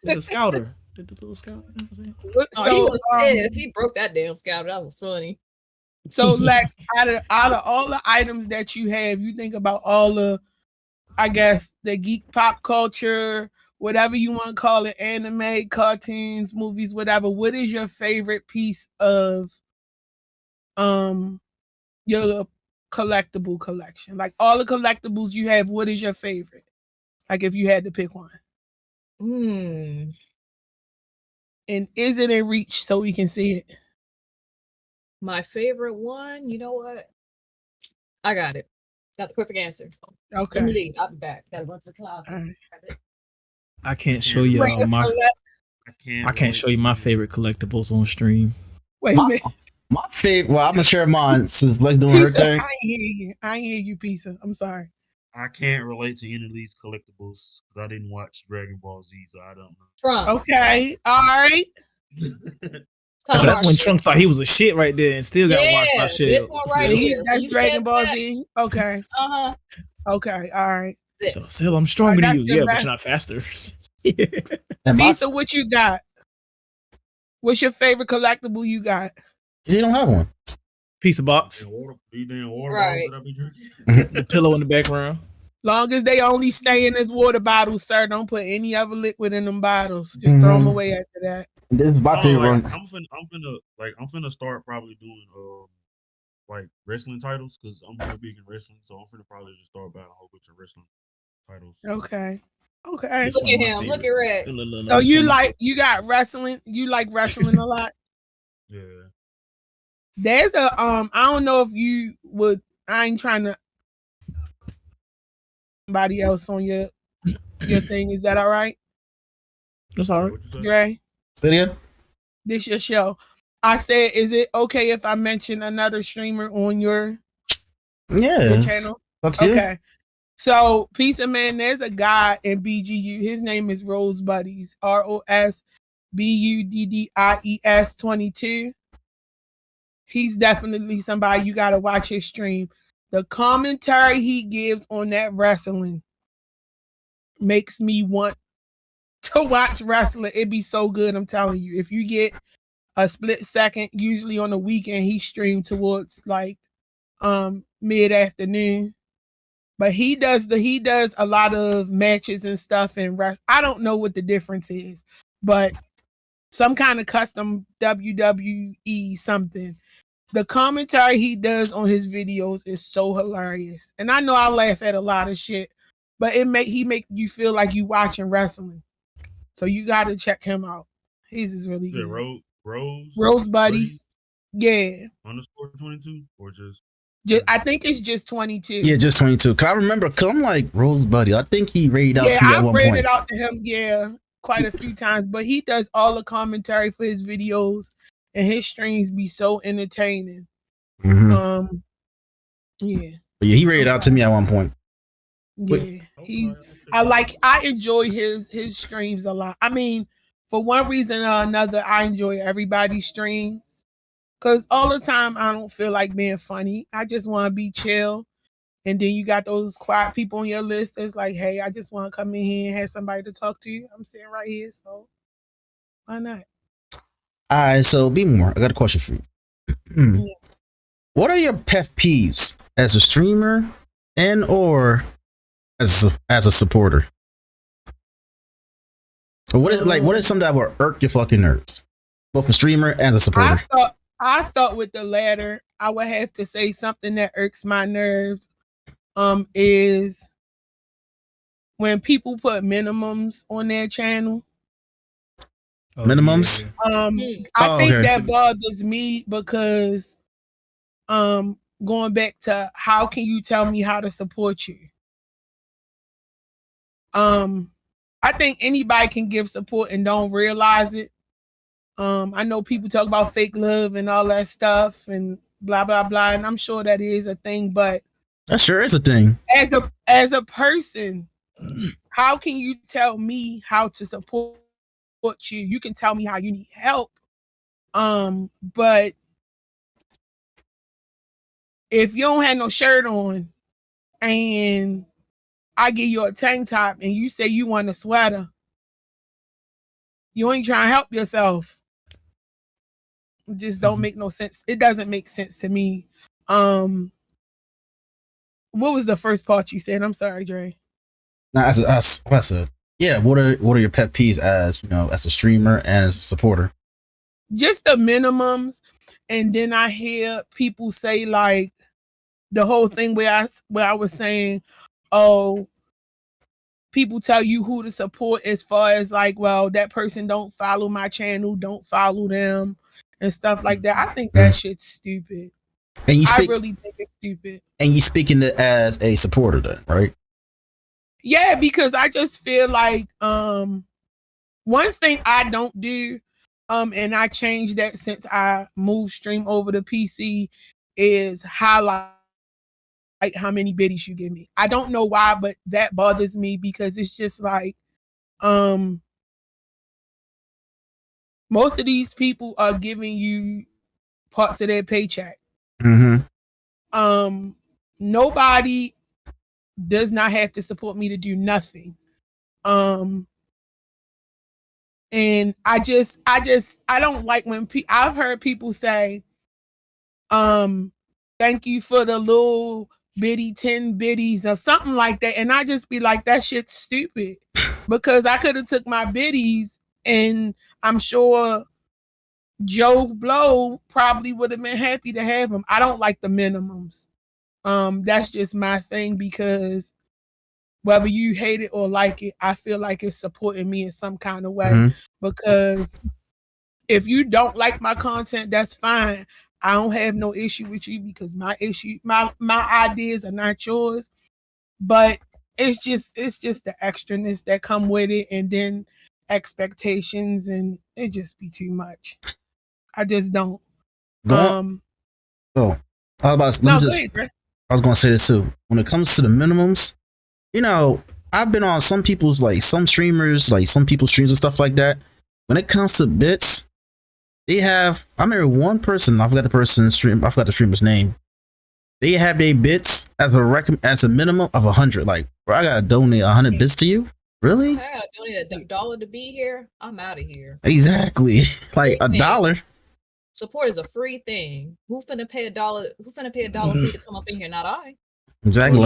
The Scouter. The little Scouter. He was pissed. He broke that damn Scouter. That was funny. So like out of all the items that you have, you think about all the, I guess, the geek pop culture, whatever you want to call it, anime, cartoons, movies, whatever. What is your favorite piece of your collectible collection? Like all the collectibles you have, what is your favorite? Like if you had to pick one. And is it in reach so we can see it? My favorite one, you know what? I got it. Got the perfect answer. Okay. Let me leave. I'll be back. Gotta run to the cloud. Right. I can't show you I can't show you my favorite collectibles on stream. Wait a minute. My favorite. Well, I'm gonna share mine since Lex doing her Pizza, thing. I ain't hear you, Pizza. I'm sorry. I can't relate to any of these collectibles because I didn't watch Dragon Ball Z, so I don't know. Trunks. Okay, all right. That's when Trunks thought he was a shit right there and still got watched by shit. This one right here. That's Dragon Ball Z. Okay. Okay, all right. Still, I'm stronger than you. Yeah, but you're not faster. Lisa, what you got? What's your favorite collectible you got? You don't have one. Pizza box. These damn water Right. bottles that I be drinking. The pillow in the background. Long as they only stay in this water bottle, sir. Don't put any other liquid in them bottles. Just throw them away after that. This is my favorite one. I'm finna start probably doing like wrestling titles because I'm real big in wrestling, so I'm finna probably just start buying a whole bunch of wrestling titles. Okay. Look at him. Look at Rex. So you got wrestling. You like wrestling a lot. Yeah. There's a I don't know if you would. I ain't trying to. Somebody else on your thing. Is that all right? That's all right. Dre? Say it again? This your show. I said, is it okay if I mention another streamer on your channel? Up to you. Okay. So, Peace of Man, there's a guy in BGU. His name is Rose Buddies. ROSBUDDIES 22. He's definitely somebody you gotta watch his stream. The commentary he gives on that wrestling makes me want to watch wrestling. It'd be so good, I'm telling you. If you get a split second, usually on the weekend, he streamed towards like mid-afternoon. But he does a lot of matches and stuff and I don't know what the difference is, but some kind of custom WWE something. The commentary he does on his videos is so hilarious. And I know I laugh at a lot of shit, but he make you feel like you watching wrestling. So you got to check him out. He's really good. Rose Buddies. Yeah. _22 or just I think it's just 22. Yeah, just 22. Cause I remember, I'm like Rose Buddy. I think he rated out to you at one point. I rated out to him, quite a few times. But he does all the commentary for his videos, and his streams be so entertaining. Mm-hmm. Yeah. But yeah, he rated out to me at one point. Yeah, I enjoy his streams a lot. I mean, for one reason or another, I enjoy everybody's streams. Cause all the time I don't feel like being funny. I just want to be chill. And then you got those quiet people on your list that's like, hey, I just want to come in here and have somebody to talk to you. I'm sitting right here, so why not? All right, so Bmore, I got a question for you. What are your pet peeves as a streamer and or as a supporter? Or what is something that will irk your fucking nerves? Both a streamer and a supporter. I start with the latter. I would have to say something that irks my nerves is when people put minimums on their channel. Minimums? Yeah. I think that bothers me because going back to how can you tell me how to support you? I think anybody can give support and don't realize it. I know people talk about fake love and all that stuff and blah blah blah, and I'm sure that is a thing, but that sure is a thing. As a person, how can you tell me how to support you? You can tell me how you need help. But if you don't have no shirt on and I give you a tank top and you say you want a sweater, you ain't trying to help yourself. It just don't make no sense. It doesn't make sense to me. What was the first part you said? I'm sorry, Dre. What I said. Yeah, what are your pet peeves as a streamer and as a supporter? Just the minimums, and then I hear people say like the whole thing where I was saying, oh, people tell you who to support as far as like, well, that person don't follow my channel, don't follow them, and stuff like that. I think that shit's stupid. And I really think it's stupid. And you speaking it as a supporter then, right? Yeah, because I just feel like one thing I don't do, and I changed that since I moved stream over to PC, is highlight like how many biddies you give me. I don't know why, but that bothers me because it's just like, most of these people are giving you parts of their paycheck. Mm-hmm. Nobody does not have to support me to do nothing. And I don't like when I've heard people say, thank you for the little bitty 10 biddies or something like that. And I just be like, that shit's stupid because I could have took my biddies and I'm sure Joe Blow probably would have been happy to have them. I don't like the minimums. That's just my thing because whether you hate it or like it, I feel like it's supporting me in some kind of way because if you don't like my content, that's fine. I don't have no issue with you because my ideas are not yours, but it's just the extraness that come with it and then expectations and it just be too much. I just don't. I was gonna say this too. When it comes to the minimums, you know, I've been on some people's some streamers, some people's streams and stuff like that. When it comes to bits, they have. I remember one person. I forgot the person's stream. I forgot the streamer's name. They have their bits as a minimum of 100. Like, bro, I gotta donate 100 bits to you. Really? I gotta donate $1 to be here. I'm out of here. Exactly. Like $1. Support is a free thing. Who finna pay $1? Who finna pay $1 for you to come up in here? Not I. Exactly.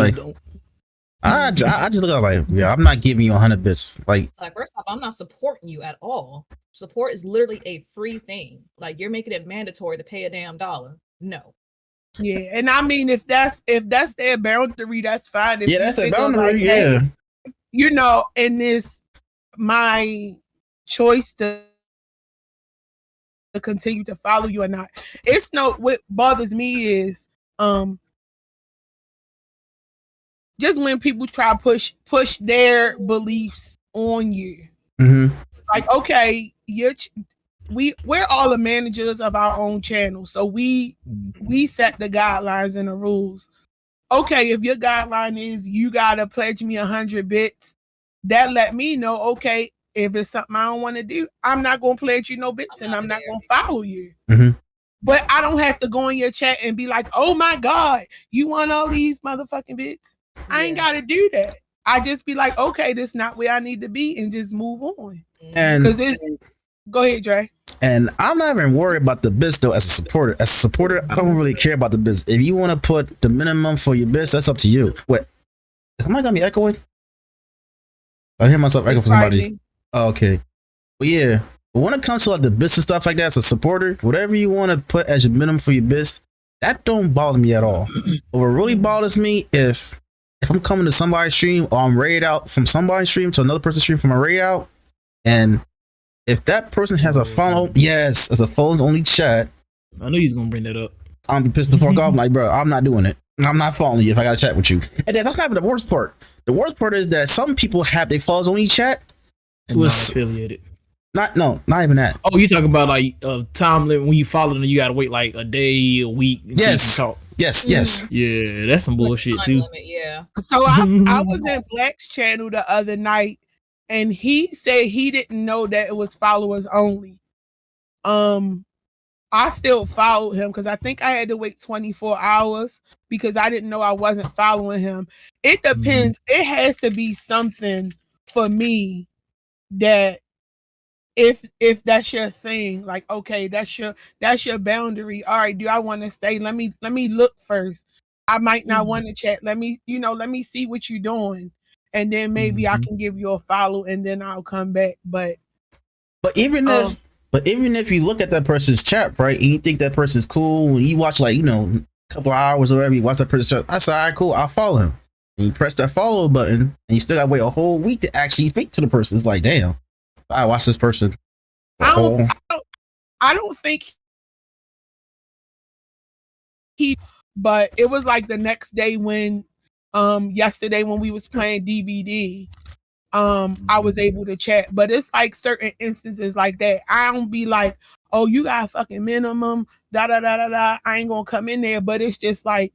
I just look at I'm not giving you 100 bits. It's like, first off, I'm not supporting you at all. Support is literally a free thing. Like, you're making it mandatory to pay a damn $1. No. Yeah, and I mean, if that's their boundary, that's fine. If that's their boundary. Hey, you know, and it's my choice to continue to follow you or not. It's what bothers me is just when people try to push their beliefs on you. Like, okay, we're all the managers of our own channel, so we set the guidelines and the rules. Okay, if your guideline is you gotta pledge me 100 bits, that let me know, okay, if it's something I don't want to do, I'm not gonna pledge you no bits and I'm not gonna follow you. But I don't have to go in your chat and be like, oh my God, you want all these motherfucking bits? I ain't gotta do that. I just be like, okay, this is not where I need to be and just move on. And go ahead, Dre. And I'm not even worried about the bits though. As a supporter, I don't really care about the bits. If you want to put the minimum for your bits, that's up to you. Wait, is somebody gonna be echoing? I hear myself echo for somebody. Oh, okay. But yeah, but when it comes to the bits and stuff like that, as a supporter, whatever you want to put as your minimum for your bits, that don't bother me at all. But what really bothers me if I'm coming to somebody's stream or I'm raid out from somebody's stream to another person's stream from a raid out, and if that person has a phone, as a phones only chat, I knew he was gonna bring that up. I'm gonna be pissed the fuck off. Like, bro, I'm not doing it. I'm not following you if I gotta chat with you. And that's not even the worst part. The worst part is that some people have their phones only chat to affiliated. Not even that. Oh, you talking about time limit when you follow them, you gotta wait like a day, a week. Yes. Yes. Yeah, that's some bullshit too. Limit, yeah. So I was in Black's channel the other night. And he said he didn't know that it was followers only. I still followed him because I think I had to wait 24 hours because I didn't know I wasn't following him. It depends. It has to be something for me that if that's your thing, like, okay, that's your boundary. All right, do I want to stay? Let me look first. I might not want to chat. Let me see what you're doing. And then maybe I can give you a follow and then I'll come back. But even if you look at that person's chat, right, and you think that person's cool, and you watch a couple of hours or whatever, you watch that person's chat, I say, all right, cool, I'll follow him. And you press that follow button and you still gotta wait a whole week to actually speak to the person. It's like, damn, I watch this person. I don't think but it was like the next day when yesterday when we was playing DVD, I was able to chat. But it's like certain instances like that. I don't be like, oh, you got a fucking minimum, da da da da da. I ain't gonna come in there. But it's just like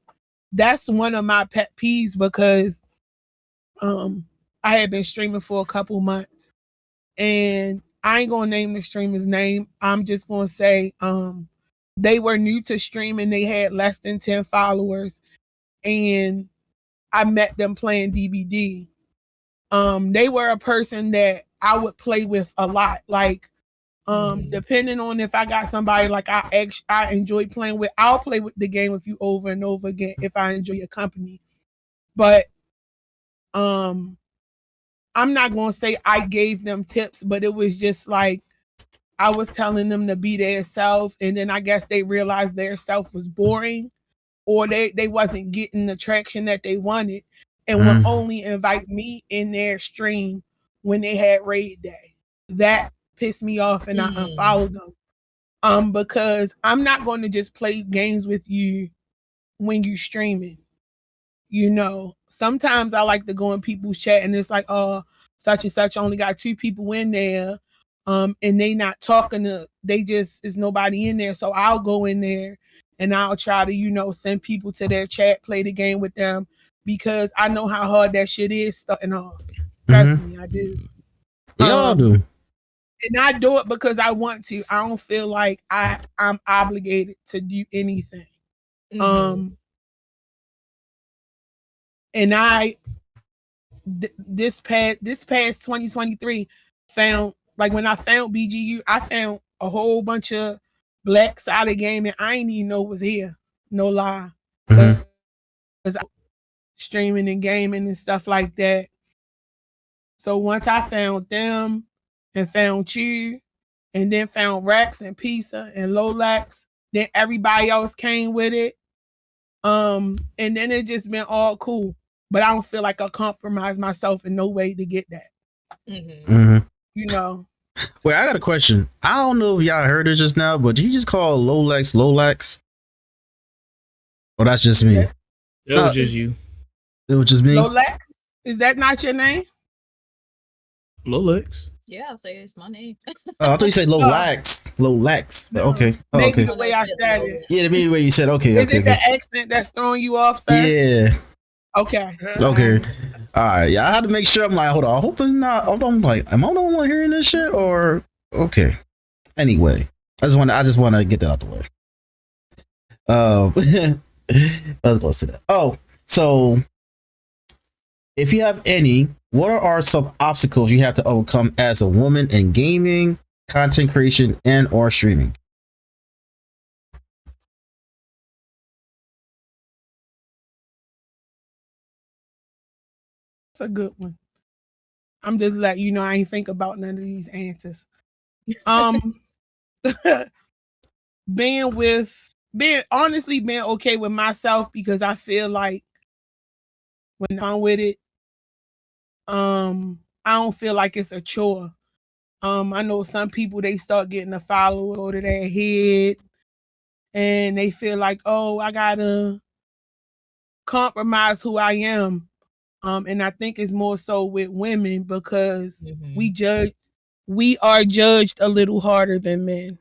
that's one of my pet peeves because I had been streaming for a couple months, and I ain't gonna name the streamer's name. I'm just gonna say they were new to streaming. They had less than 10 followers, and I met them playing DBD. They were a person that I would play with a lot. Like, depending on if I got somebody like I enjoy playing with, I'll play with the game with you over and over again if I enjoy your company. But I'm not gonna say I gave them tips, but it was just like I was telling them to be their self, and then I guess they realized their self was boring, or they wasn't getting the traction that they wanted, and would only invite me in their stream when they had raid day. That pissed me off, and I unfollowed them. Because I'm not going to just play games with you when you streaming. You know, sometimes I like to go in people's chat and it's like, oh, such and such only got 2 people in there. And they not talking they just is nobody in there. So I'll go in there and I'll try to, you know, send people to their chat, play the game with them, because I know how hard that shit is starting off. Trust me, I do. We all do. And I do it because I want to. I don't feel like I'm obligated to do anything. And this past 2023 found, like when I found BGU, I found a whole bunch of black side of gaming I ain't even know was here. No lie. Because streaming and gaming and stuff like that. So once I found them and found you, and then found Rex and Pizza and Lolax, then everybody else came with it. And then it just been all cool. But I don't feel like I compromise myself in no way to get that. You know. Wait, I got a question. I don't know if y'all heard it just now, but did you just call Lolax? Or that's just me? It was just you. It was just me? Lolax? Is that not your name? Lolax. Yeah, I'll say it's my name. Oh, I thought you said Lolax. Lolax. Okay. Oh, Maybe okay. the way I said it. Yeah, maybe the way you said okay. Is it the accent that's throwing you off, sir? Yeah. Okay. Okay. All right. Yeah, I had to make sure. I'm like, hold on. I hope it's not. I'm like, am I the only one hearing this shit? Or okay. Anyway, I just want to get that out the way. I was going to say that. Oh, so if you have any, what are some obstacles you have to overcome as a woman in gaming, content creation, and or streaming? That's a good one. I'm just letting you know I ain't think about none of these answers. Being okay with myself, because I feel like when I'm with it, I don't feel like it's a chore. I know some people, they start getting a follower over their head and they feel like, oh, I gotta compromise who I am. And I think it's more so with women because we are judged a little harder than men.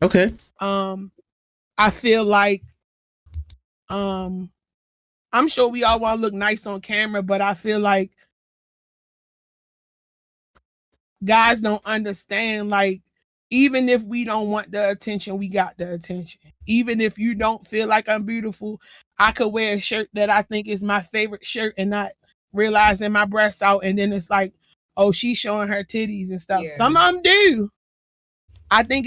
Okay. I feel like I'm sure we all want to look nice on camera, but I feel like guys don't understand, like, even if we don't want the attention, we got the attention. Even if you don't feel like I'm beautiful, I could wear a shirt that I think is my favorite shirt and not realizing my breasts out. And then it's like, oh, she's showing her titties and stuff. Yeah. Some of them do. I think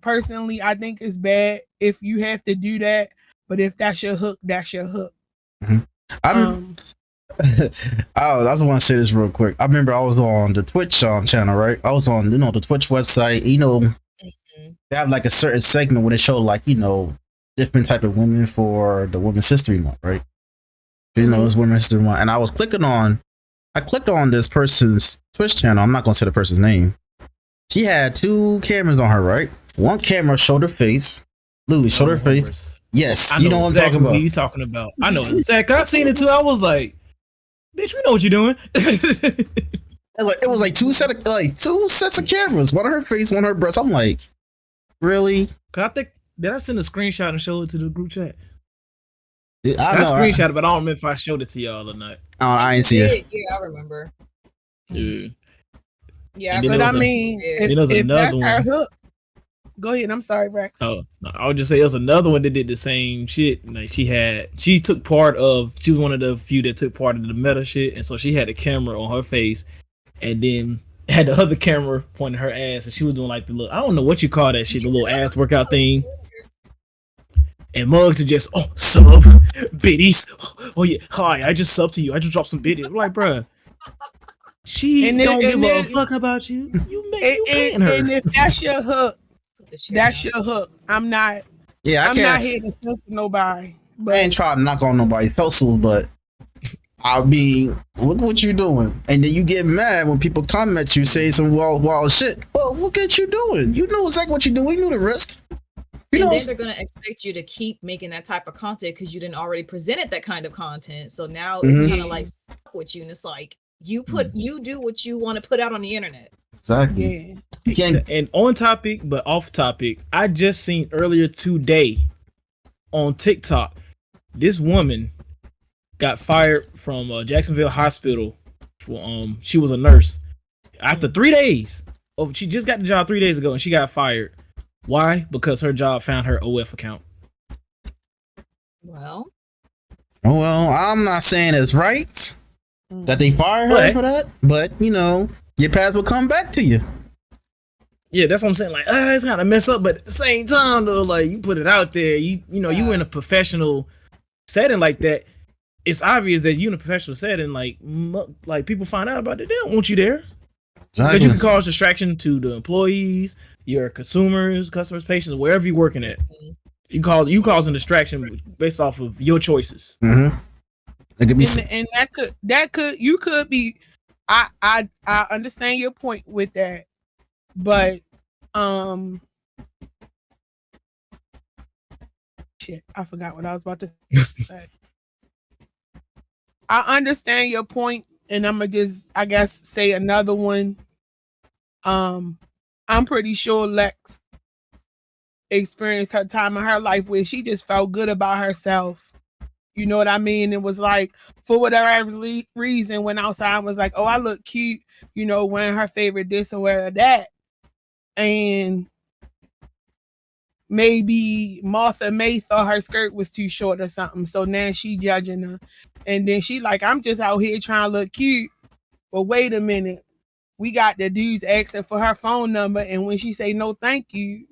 personally, it's bad if you have to do that. But if that's your hook, that's your hook. I just want to say this real quick. I remember I was on the Twitch channel, right? I was on, the Twitch website. They have like a certain segment where they show like, different type of women for the Women's History Month, right? It's Women's History Month, and I clicked on this person's Twitch channel. I'm not gonna say the person's name. She had 2 cameras on her, right? One camera showed her face, literally showed her face. Yes, you know what I'm talking about. Who you talking about? I know exactly. I seen it too. I was like, bitch, we know what you're doing. It was like two sets of cameras. One on her face, one on her breast. I'm like, really? Cause Did I send a screenshot and show it to the group chat? I screenshot it, but I don't remember if I showed it to y'all or not. I ain't see it. Yeah, I remember. Yeah. Yeah, but I mean, if that's her hook, go ahead. I'm sorry, Rex. Oh, no, I would just say there's another one that did the same shit. Like she was one of the few that took part in the meta shit, and so she had a camera on her face, and then had the other camera pointing her ass, and she was doing like the little, I don't know what you call that shit, the little ass workout thing. And mugs are just, sub biddies. Oh yeah, hi, I just subbed to you. I just dropped some biddies. I'm like, bruh. She don't give a fuck about you. You paying her. And if that's your hook, that's your hook. I'm not. Yeah, I'm not here to censor nobody. But I ain't trying to knock on nobody's hustles, but I mean, look what you're doing, and then you get mad when people comment you say some wild shit. Well, look at you doing. You know exactly what you're doing. You knew the risk. And then they're gonna expect you to keep making that type of content because you didn't already presented that kind of content. So now it's kind of like stuck with you, and it's like. You do what you want to put out on the internet. Exactly. Yeah. And on topic, but off topic, I just seen earlier today on TikTok, this woman got fired from Jacksonville Hospital. She was a nurse. After 3 days, she just got the job 3 days ago, and she got fired. Why? Because her job found her OF account. Well, I'm not saying it's right. That they fired her for that, but you know, your path will come back to you. Yeah, that's what I'm saying. Like, it's kind of mess up, but at the same time, though, like you put it out there, you you in a professional setting like that. It's obvious that you in a professional setting, like people find out about it, they don't want you there because you can cause distraction to the employees, your consumers, patients, wherever you're working at. You causing distraction based off of your choices. Mm-hmm. And that could you could be. I understand your point with that, but shit, I forgot what I was about to say. I understand your point, and I'm gonna just, I guess, say another one. I'm pretty sure Lex experienced her time in her life where she just felt good about herself. You know what I mean? It was like, for whatever reason, went outside and was like, oh, I look cute, wearing her favorite this or wearing that. And maybe Martha May thought her skirt was too short or something. So now she judging her. And then she like, I'm just out here trying to look cute. But wait a minute. We got the dudes asking for her phone number. And when she say no, thank you,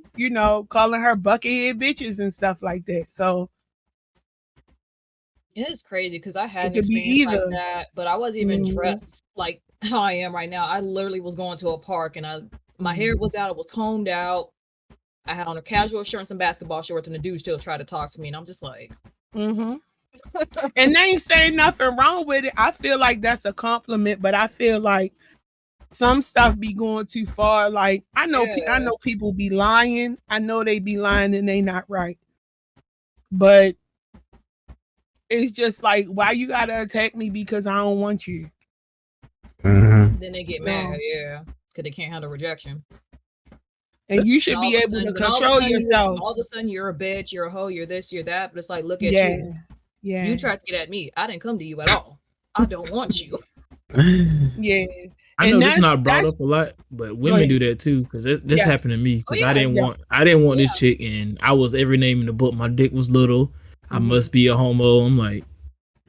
calling her buckethead bitches and stuff like that. So it is crazy because I had an experience like that, but I wasn't even dressed like how I am right now. I literally was going to a park and my hair was out, it was combed out. I had on a casual shirt and some basketball shorts, and the dude still tried to talk to me, and I'm just like, and they ain't saying nothing wrong with it. I feel like that's a compliment, but I feel like some stuff be going too far. Like I know people be lying. I know they be lying and they not right, but it's just like, why you gotta attack me because I don't want you? Mm-hmm. Then they get mad, because they can't handle rejection. And you should be able to control yourself. All of a sudden, you're a bitch, you're a hoe, you're this, you're that. But it's like, look at you. Yeah. You tried to get at me. I didn't come to you at all. I don't want you. Yeah. I know this is not brought up a lot, but women do that too. Because this happened to me. Because I didn't want this chick, and I was every name in the book. My dick was little. I must be a homo. I'm like,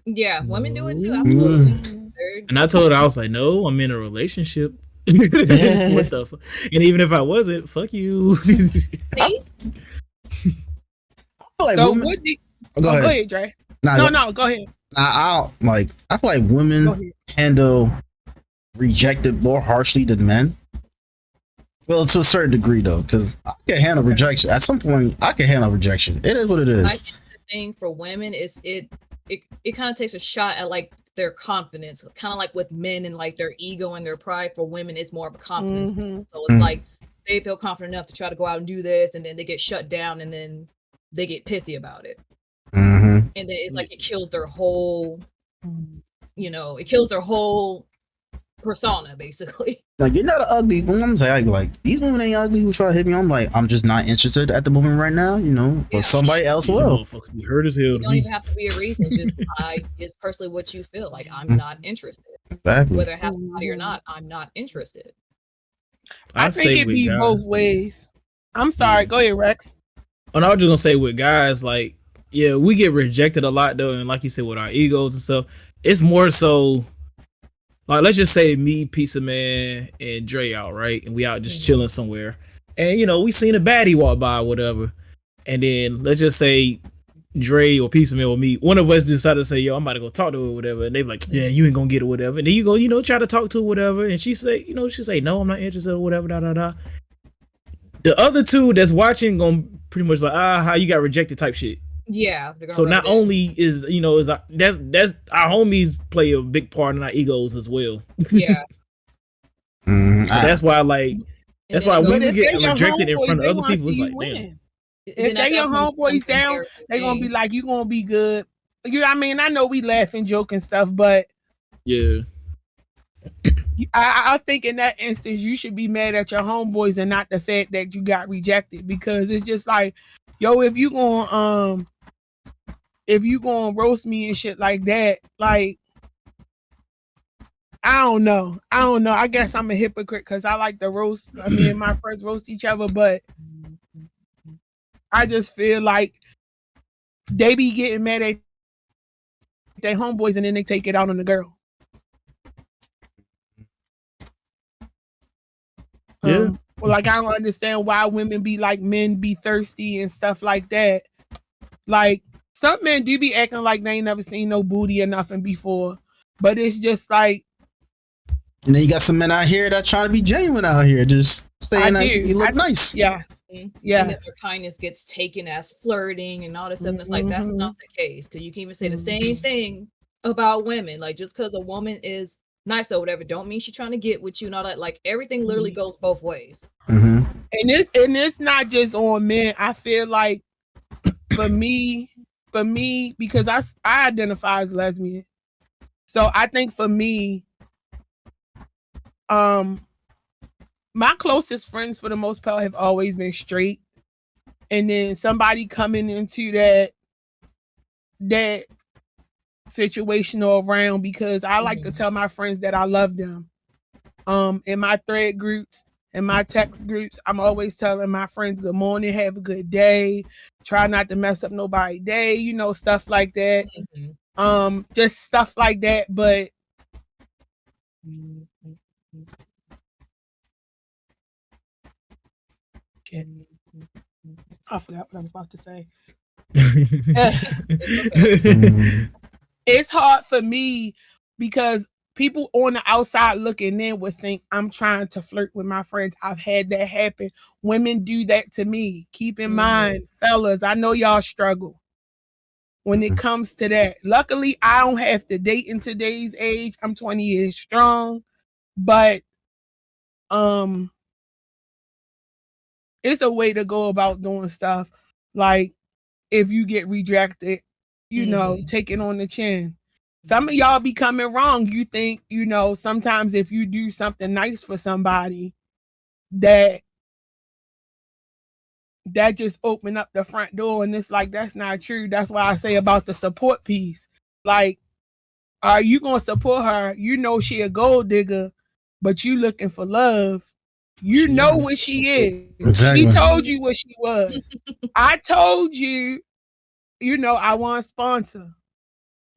women do it too. Absolutely. And I told her, I was like, no, I'm in a relationship. What the fuck? And even if I wasn't, fuck you. See? I feel like so women, go ahead, Dre. No, go ahead. I feel like women handle rejected more harshly than men. Well, to a certain degree though, because I can handle rejection. At some point, I can handle rejection. It is what it is. I think the thing for women is it kind of takes a shot at like their confidence, kind of like with men and like their ego and their pride. For women, it's more of a confidence thing. So it's like they feel confident enough to try to go out and do this, and then they get shut down, and then they get pissy about it. And then it's like it kills their whole, it kills their whole persona basically. Like, you're not an ugly woman. I'm saying, like, these women ain't ugly who try to hit me. I'm like, I'm just not interested at the moment right now, you know, but somebody else will. Motherfuckers be hurt as hell. You don't even have to be a reason. Just it's personally what you feel. Like, I'm not interested. Exactly. Whether it has somebody or not, I'm not interested. I think it be both ways. I'm sorry. Go ahead, Rex. And I was just gonna say with guys, like, yeah, we get rejected a lot though, and like you said, with our egos and stuff, it's more so like, let's just say me, Pizza Man, and Dre out, right? And we out just chilling somewhere. And you know, we seen a baddie walk by or whatever. And then let's just say Dre or Pizza Man or me, one of us decided to say, yo, I'm about to go talk to her or whatever. And they be like, yeah, you ain't gonna get it or whatever. And then you go, you know, try to talk to her or whatever. And she say, no, I'm not interested or whatever, The other two that's watching gonna pretty much like, how you got rejected type shit. Yeah. So not only is, you know, that's our homies play a big part in our egos as well. Yeah. So that's why, like, that's why when you get rejected in front of other people, it's like, damn. If they your homeboys down, they gonna be like, you gonna be good. You know what I mean? I know we laugh and joke and stuff, but yeah. I think in that instance, you should be mad at your homeboys and not the fact that you got rejected, because it's just like, yo, if you gonna roast me and shit like that, like, I don't know. I guess I'm a hypocrite because I like to roast. I mean, my friends roast each other, but I just feel like they be getting mad at their homeboys and then they take it out on the girl. Yeah. Like, I don't understand why women be like, men be thirsty and stuff like that. Like, some men do be acting like they ain't never seen no booty or nothing before, but it's just like. And then you got some men out here that trying to be genuine out here, just saying that you look nice. Yes. Yeah. And that their kindness gets taken as flirting and all this stuff. And it's like, that's not the case. Because you can even say the same thing about women. Like, just because a woman is nice or whatever, don't mean she's trying to get with you and all that. Like, everything literally goes both ways. Mm-hmm. And it's not just on men. I feel like for me, because I identify as lesbian. So I think for me, my closest friends for the most part have always been straight. And then somebody coming into that situation or around, because I like to tell my friends that I love them. In my thread groups, in my text groups, I'm always telling my friends, good morning, have a good day. Try not to mess up nobody's day, you know, stuff like that. Just stuff like that. But I forgot what I was about to say. It's hard for me because people on the outside looking in would think I'm trying to flirt with my friends. I've had that happen. Women do that to me. Keep in mind, fellas, I know y'all struggle when it comes to that. Luckily, I don't have to date in today's age. I'm 20 years strong, but it's a way to go about doing stuff. Like, if you get rejected, you know, take it on the chin. Some of y'all be coming wrong. You think, you know, sometimes if you do something nice for somebody, that just open up the front door, and it's like, that's not true. That's why I say about the support piece. Like, are you gonna support her? You know she a gold digger, but you looking for love. You know what she is. Exactly. She told you what she was. I told you, you know, I want a sponsor.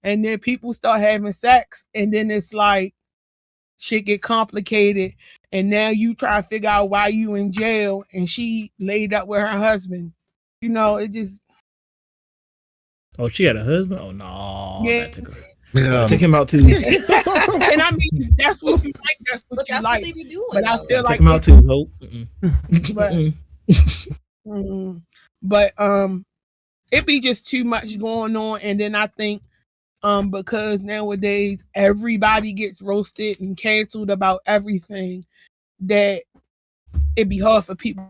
And then people start having sex, and then it's like shit get complicated, and now you try to figure out why you in jail and she laid up with her husband. You know, it just. Oh, she had a husband? Oh no. Yeah. Take him out too. And I mean, that's what you like. That's what you like. What they be doing, but I feel like take him out too. Hope. But it be just too much going on, and then I think because nowadays everybody gets roasted and canceled about everything, that it'd be hard for people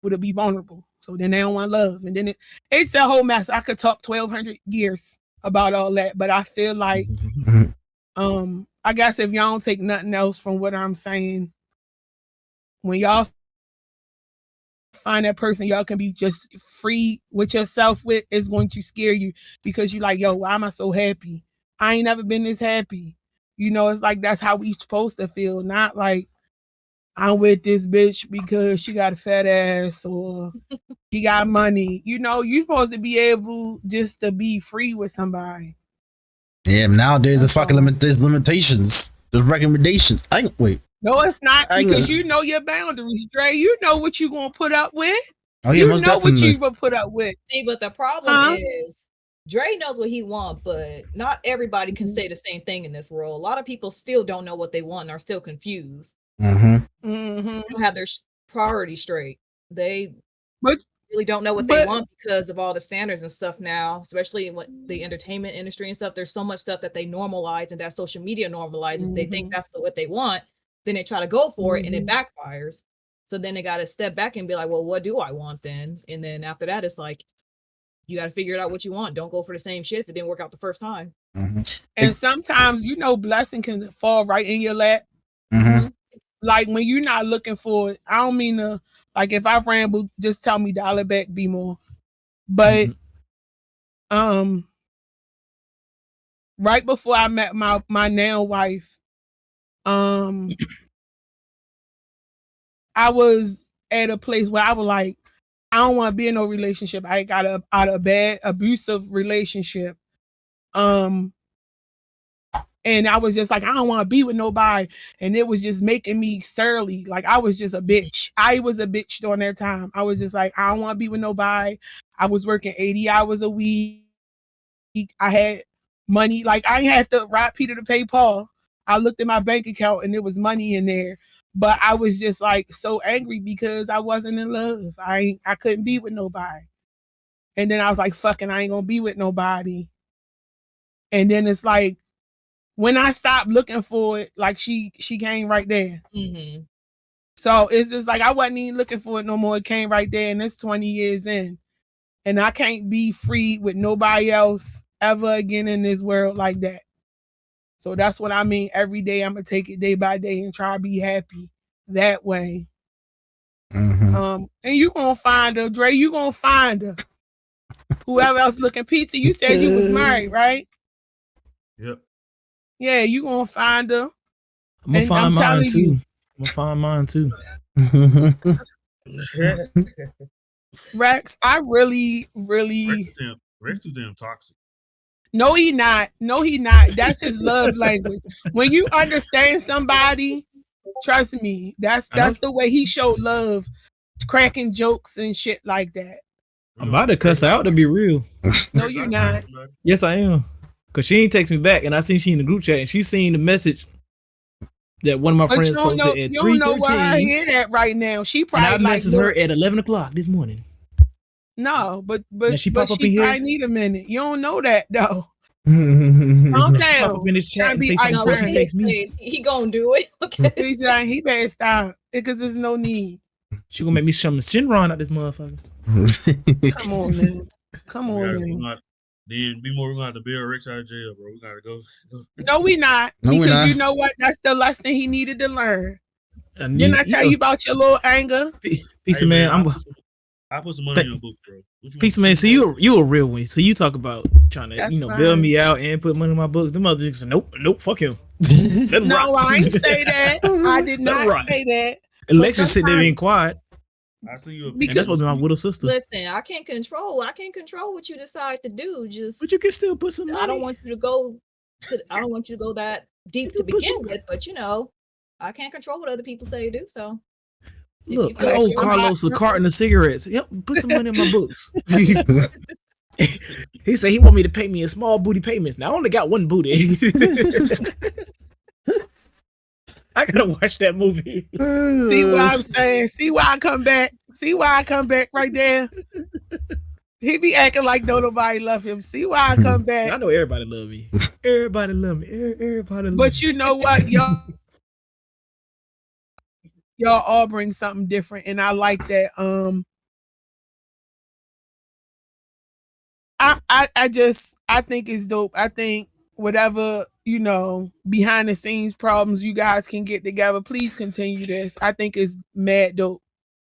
to be vulnerable. So then they don't want love, and then it's a whole mess. I could talk 1,200 years about all that, but I feel like I guess if y'all don't take nothing else from what I'm saying, when y'all find that person y'all can be just free with yourself with, is going to scare you because you're like, yo, why am I so happy? I ain't never been this happy. You know, it's like that's how we supposed to feel, not like I'm with this bitch because she got a fat ass or he got money. You know, you're supposed to be able just to be free with somebody. Yeah, nowadays there's fucking there's limitations. There's recommendations. Wait. No, it's not, because you know your boundaries, Dre. You know what you gonna put up with. Oh yeah, you most know definitely. what you gonna put up with. See, but the problem is Dre knows what he wants, but not everybody can say the same thing in this world. A lot of people still don't know what they want and are still confused. Mm-hmm. Mm-hmm. They don't have their priorities straight. They really don't know what they want because of all the standards and stuff now, especially in the entertainment industry and stuff. There's so much stuff that they normalize and that social media normalizes. Mm-hmm. They think that's what they want. Then they try to go for it and it backfires. So then they got to step back and be like, well, what do I want then? And then after that, it's like, you got to figure it out what you want. Don't go for the same shit if it didn't work out the first time. Mm-hmm. And sometimes, you know, blessing can fall right in your lap. Mm-hmm. Like when you're not looking for it. I don't mean to, like if I ramble, just tell me dial it back, Bmore. But right before I met my now wife, I was at a place where I was like, I don't want to be in no relationship. I got out of a bad, abusive relationship. And I was just like, I don't want to be with nobody. And it was just making me surly. Like I was just a bitch. I was a bitch during that time. I was just like, I don't want to be with nobody. I was working 80 hours a week. I had money. Like I didn't have to rob Peter to pay Paul. I looked at my bank account and there was money in there. But I was just like so angry because I wasn't in love. I couldn't be with nobody. And then I was like, fucking, I ain't gonna be with nobody. And then it's like, when I stopped looking for it, like she came right there. Mm-hmm. So it's just like I wasn't even looking for it no more. It came right there, and it's 20 years in. And I can't be free with nobody else ever again in this world like that. So that's what I mean. Every day I'm gonna take it day by day and try to be happy that way. Mm-hmm. And you gonna find her, Dre. You gonna find her. Whoever else looking, Pizza. You said you was married, right? Yep. Yeah, you gonna find her. I'm gonna find mine too. I'm gonna find mine too. Rex, I really Rex too damn toxic. No, he not. No, he not. That's his love language. When you understand somebody, trust me, that's the way he showed love, cracking jokes and shit like that. I'm about to cuss out to be real. No, you're not. Yes, I am. Cause she ain't text me back, and I seen she in the group chat, and she seen the message that one of my friends posted at 3:13. You don't know where I hear that right now. She probably and I messaged her at 11:00 this morning. No, but she probably need a minute. You don't know that though. Calm down. In this chat and say something text me. He gonna do it. Okay. He better stop because there's no need. She gonna make me some Shinron out this motherfucker. Come on, man. Come on, man. Then Bmore, we're gonna have to bail Rex out of jail, bro. We gotta go. No, we not. No, because you know what? That's the lesson he needed to learn. Didn't I tell you about your little anger? Piece of man, I put some money in your book, bro. Piece of man, so you a real one. So you talk about trying to bail me out and put money in my books. Them other niggas say, nope, fuck him. No, I ain't say that. I did not say that. Alexis sitting there being quiet. I see you. And that's supposed to be my little sister. Listen, I can't control what you decide to do. But you can still put some money. I don't want you to go that deep to begin with, but you know, I can't control what other people say to do. So look, I owe Carlos a carton of cigarettes. Yep, put some money in my books. He said he want me to pay me in small booty payments. Now I only got one booty. I gotta watch that movie. See what I'm saying? See why I come back? See why I come back right there? He be acting like don't nobody love him. See why I come back? I know everybody love me. Everybody love me. Everybody love me. But you know what, y'all all bring something different, and I like that. I think it's dope. I think whatever, behind the scenes problems you guys can get together, please continue this. I think it's mad dope.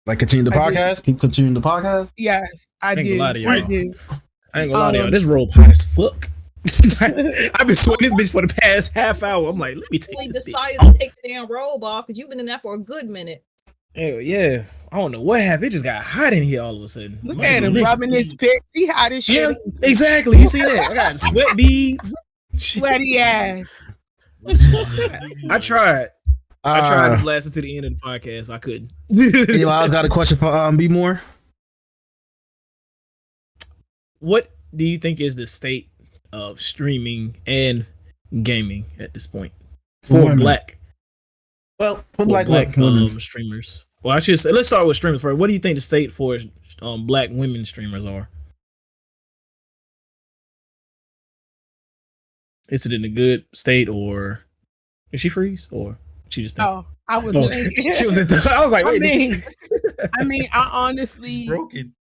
Like continue the podcast? Keep continuing the podcast? Yes, I did. I did. I ain't gonna lie to y'all. This roll hot as fuck. I've been sweating this bitch for the past half hour. I'm like, let me take this decided bitch to take the damn robe off because you've been in that for a good minute. Hell yeah. I don't know what happened. It just got hot in here all of a sudden. Look at him rubbing his pit. See how this shit. Yeah, exactly. You see that? I got sweat beads. Sweaty ass. I tried. I tried to blast it to the end of the podcast. I couldn't. Anyway, I got a question for Bmore. What do you think is the state of streaming and gaming at this point for black? Well, for black streamers. Well, I should say, let's start with streamers first. What do you think the state for black women streamers are? Is it in a good state, or did she freeze, or she just? Oh, I was. She was. I was like, wait. I honestly broken.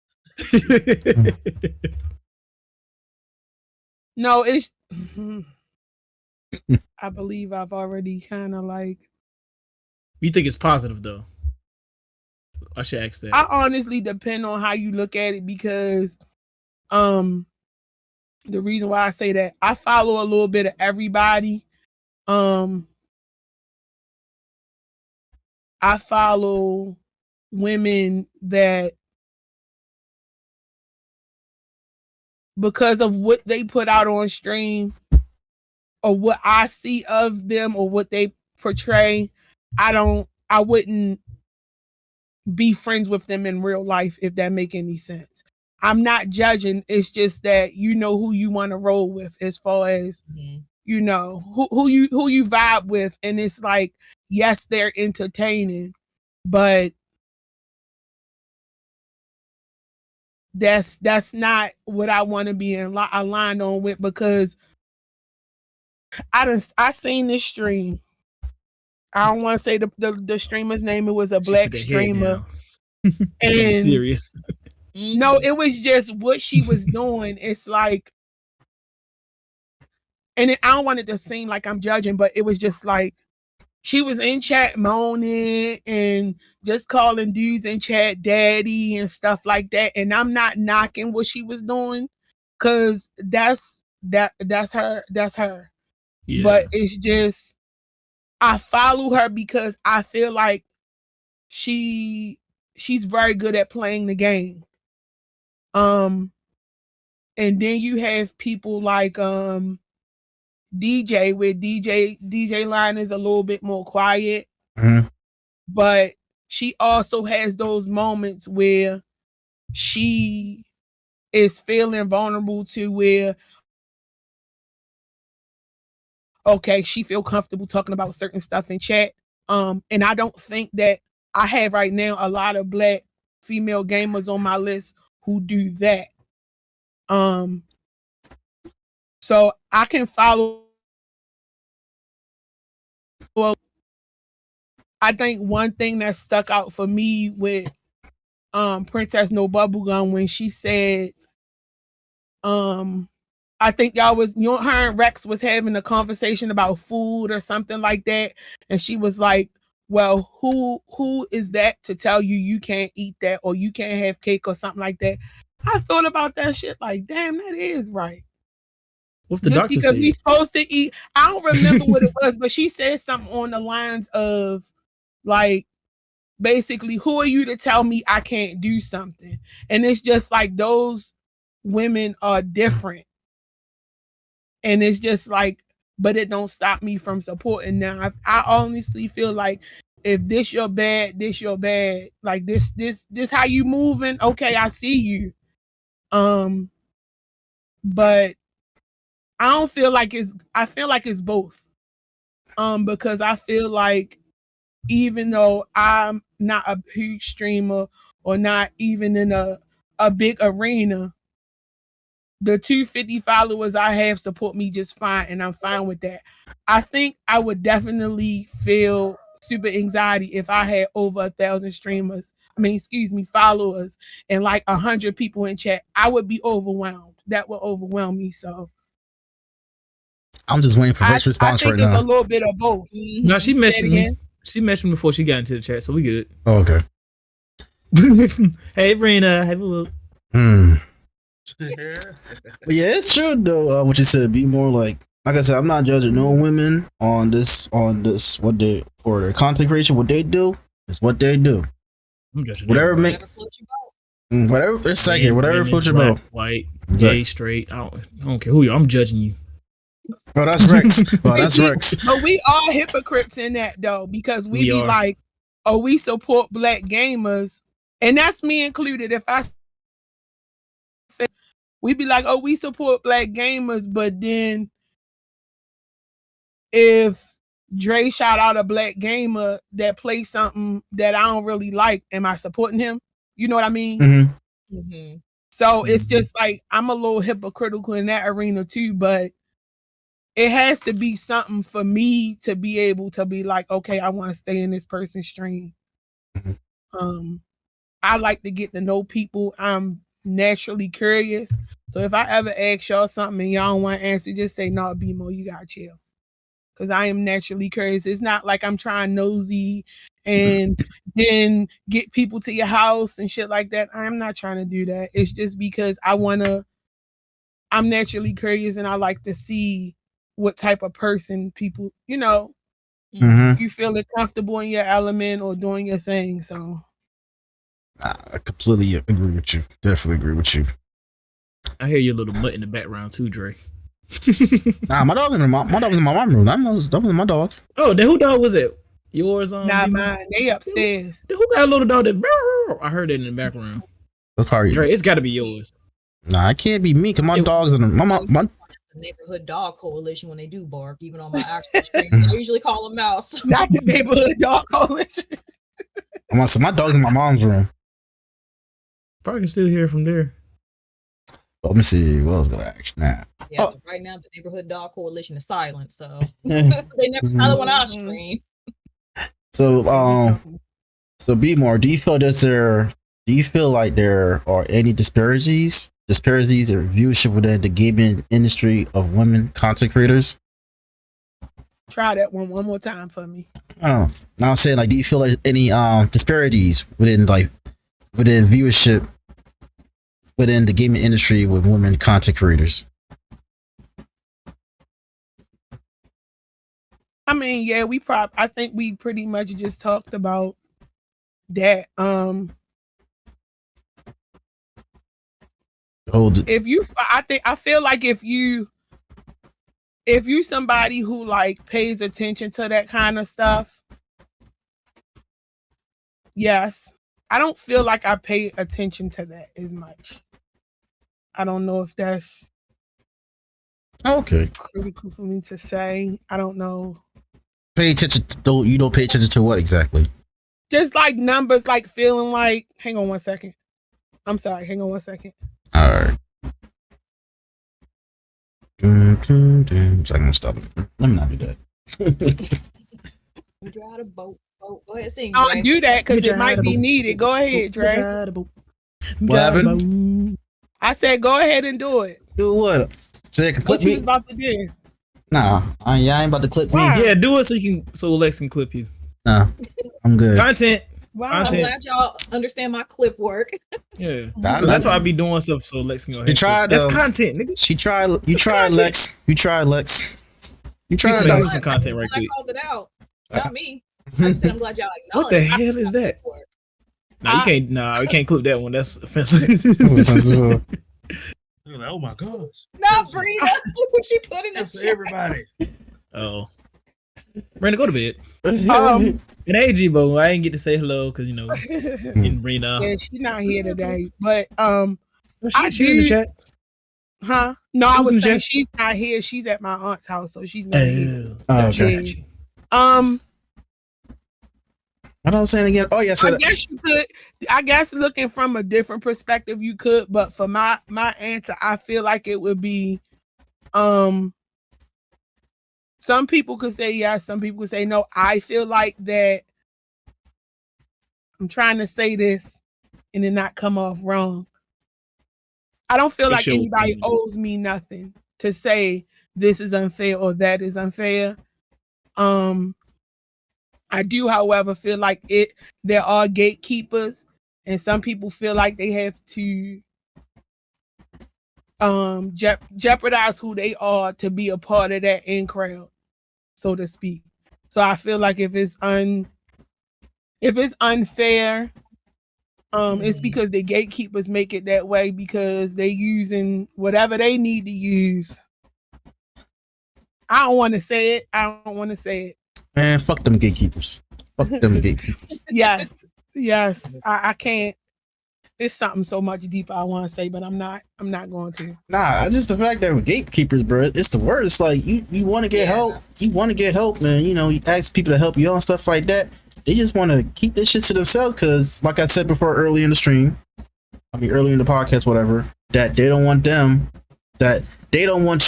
No, it's. I believe I've already kind of like. You think it's positive though? I should ask that. I honestly depend on how you look at it because, the reason why I say that I follow a little bit of everybody. I follow women that because of what they put out on stream or what I see of them or what they portray, I wouldn't be friends with them in real life, if that make any sense. I'm not judging. It's just that you know who you want to roll with as far as, who you vibe with. And it's like, yes, they're entertaining, but that's not what I want to be aligned on with, because I seen this stream. I don't want to say the streamer's name. It was a black streamer. And serious. No, it was just what she was doing. It's like, and I don't want it to seem like I'm judging, but it was just like she was in chat moaning and just calling dudes in chat daddy and stuff like that. And I'm not knocking what she was doing, because that's her. Yeah. But it's just, I follow her because I feel like she's very good at playing the game. And then you have people like DJ, where DJ line is a little bit more quiet. Mm-hmm. But she also has those moments where she is feeling vulnerable to where, okay, she feel comfortable talking about certain stuff in chat. And I don't think that I have right now a lot of black female gamers on my list who do that. So I can follow. Well, I think one thing that stuck out for me with Princess No Bubblegum, when she said, I think her and Rex was having a conversation about food or something like that, and she was like, well, who is that to tell you can't eat that or you can't have cake or something like that? I thought about that shit like, damn, that is right. What's the just doctor because say? we supposed to eat, I don't remember what it was, but she said something on the lines of like, basically, who are you to tell me I can't do something? And it's just like, those women are different. And it's just like, but it don't stop me from supporting them. I honestly feel like if this your bad, this your bad. Like this how you moving? Okay, I see you. But I don't feel like I feel like it's both. Because I feel like even though I'm not a huge streamer or not even in a big arena, the 250 followers I have support me just fine, and I'm fine with that. I think I would definitely feel super anxiety if I had over 1,000 followers and like 100 people in chat. I would be overwhelmed. That would overwhelm me. So I'm just waiting for Rick's I response think right it's now. a little bit of both. No, she Say it messaged me. again. She messaged me before she got into the chat, so we good. Oh, okay. Hey, Brina. Hey, Boo. But yeah, it's true though. What you said, be more like I said, I'm not judging no women on this what they for their content creation. What they do is what they do. I'm judging Whatever everybody. make Whatever floats your boat. whatever it's second, whatever Women, floats your black, boat. white, Exactly. gay, straight. I don't care who you are. I'm judging you. Oh, that's Rex. Oh, that's Rex. But we are hypocrites in that though, because we be are. like, oh, we support black gamers, and that's me included. If I say we be like, oh, we support black gamers, but then if Dre shout out a black gamer that plays something that I don't really like, am I supporting him? You know what I mean? Mm-hmm. Mm-hmm. So it's just like I'm a little hypocritical in that arena too, but it has to be something for me to be able to be like, okay, I want to stay in this person's stream. Mm-hmm. I like to get to know people. I'm naturally curious. So if I ever ask y'all something and y'all don't want to answer, just say, no, Bmore, you gotta chill. Because I am naturally curious. It's not like I'm trying nosy and then get people to your house and shit like that. I'm not trying to do that. It's just because I'm naturally curious and I like to see what type of person people, Mm-hmm. you feeling comfortable in your element or doing your thing. So I completely agree with you. Definitely agree with you. I hear your little mutt in the background too, Dre. Nah, my dog in my dog was in my mom room. That was definitely my dog. Oh, then who dog was it? Yours? not mine. They upstairs. Who got a little dog that? I heard it in the background. That's probably Dre, it's got to be yours. Nah, it can't be me. Cause my dog's in my The neighborhood dog coalition when they do bark, even on my actual stream. I usually call them mouse. Not the neighborhood dog coalition. my dog's in my mom's room. Probably can still hear from there. Let me see. What else gonna ask now? Yeah, so right now the neighborhood dog coalition is silent, so they never silent when I stream. So Bmore, do you feel like there are any disparities or viewership within the gaming industry of women content creators? Try that one more time for me. Oh, now I'm saying, like, do you feel like any disparities within viewership within the gaming industry with women content creators? I mean, yeah, I think we pretty much just talked about that. I feel like if you somebody who like pays attention to that kind of stuff, yes. I don't feel like I pay attention to that as much. I don't know if that's Okay. critical for me to say. I don't know. Pay attention to, you don't pay attention to what exactly? Just like numbers, like feeling like, hang on one second. I'm sorry, hang on one second. All right. So I'm gonna stop it. Let me not do that. Drive a boat. Go ahead, sing. I'll Dre. do that because it might be needed. Go ahead, Dre. What happened? I said go ahead and do it. Do what? So you can clip What you me? was about to do? Nah, I ain't about to clip Why? me. Yeah, do it so Lex can clip you. Nah, I'm good. Content. Wow. I'm Content. glad y'all understand my clip work. Yeah. Nah, That's why I be doing stuff so Lex can go ahead. You tried, That's though. content, nigga. She tried. You tried, content. Lex. You tried, Lex. You Please tried. make though. me some content right I quick. called it out. Not me. I just said I'm glad y'all What acknowledge the hell is that? work. Nah, you can't. Nah, we can't clip that one. That's offensive. You're like, oh my gosh. No, Brina. Look what she put in the That's for chat. everybody. Oh, Brandon, go to bed. Um, And hey, G-Bo, I didn't get to say hello because in Brina. yeah, she's not here today, but She in the chat. huh? No, She I was in was the saying chat? she's not here. She's at my aunt's house, so she's not here. Okay. What I was saying again? Oh yes. I guess you could. I guess looking from a different perspective, you could. But for my answer, I feel like it would be, some people could say yes, some people could say no. I feel like that. I'm trying to say this and it not come off wrong. I don't feel It's like your anybody opinion. owes me nothing to say this is unfair or that is unfair. I do, however, feel like there are gatekeepers, and some people feel like they have to jeopardize who they are to be a part of that in crowd, so to speak. So I feel like if it's unfair, it's because the gatekeepers make it that way because they using whatever they need to use. I don't want to say it. Man, fuck them gatekeepers. Fuck them gatekeepers. Yes. I can't. It's something so much deeper I want to say, but I'm not going to. Nah, just the fact that with gatekeepers, bro, it's the worst. Like you want to get help. You want to get help, man. You know, you ask people to help you and stuff like that. They just want to keep this shit to themselves because, like I said before, early in the stream, early in the podcast, whatever, that they don't want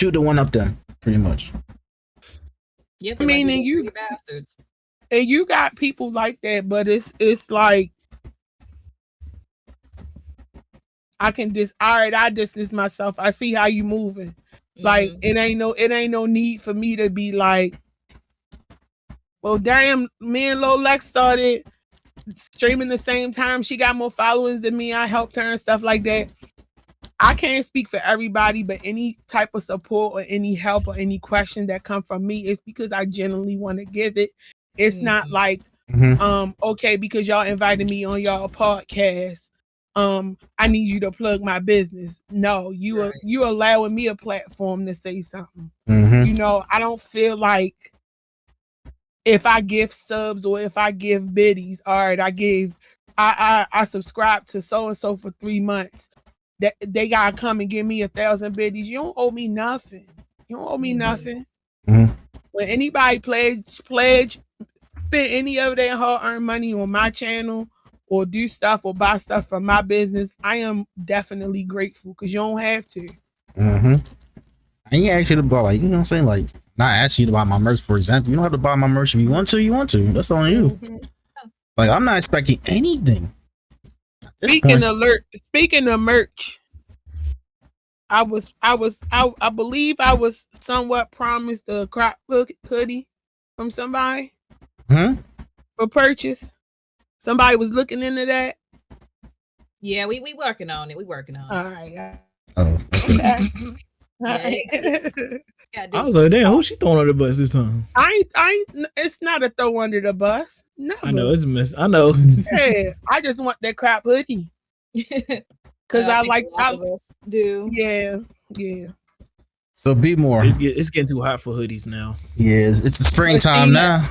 you to one up them, pretty much. Yeah, I mean, and you bastards. And you got people like that, but it's like I distance myself. I see how you moving. Mm-hmm. Like it ain't no need for me to be like, well, damn, me and Lil Lex started streaming the same time. She got more followers than me. I helped her and stuff like that. I can't speak for everybody, but any type of support or any help or any question that come from me is because I genuinely want to give it. It's not like, okay, because y'all invited me on y'all podcast, I need you to plug my business. No, you allowing me a platform to say something. Mm-hmm. You know, I don't feel like if I give subs or if I give biddies, all right, I subscribe to so and so for 3 months. That they gotta come and give me 1,000 biddies. You don't owe me nothing. You don't owe me nothing. Mm-hmm. When anybody pledge, spend any of their hard-earned money on my channel or do stuff or buy stuff from my business, I am definitely grateful because you don't have to. Mm-hmm. And you actually buy, like, you know what I'm saying? Like, not asking you to buy my merch, for example. You don't have to buy my merch if you want to. You want to. That's on you. Mm-hmm. Like, I'm not expecting anything. Speaking of merch, I believe I was somewhat promised a crop hoodie from somebody for purchase. Somebody was looking into that. Yeah, we working on it. All right. Oh. Okay. I was like, damn, who's she throwing under the bus this time? I it's not a throw under the bus. Never. I know it's a mess. I know. Yeah, I just want that crap hoodie. Cause I do. Yeah. So Bmore. It's getting too hot for hoodies now. Yeah, it's the springtime now.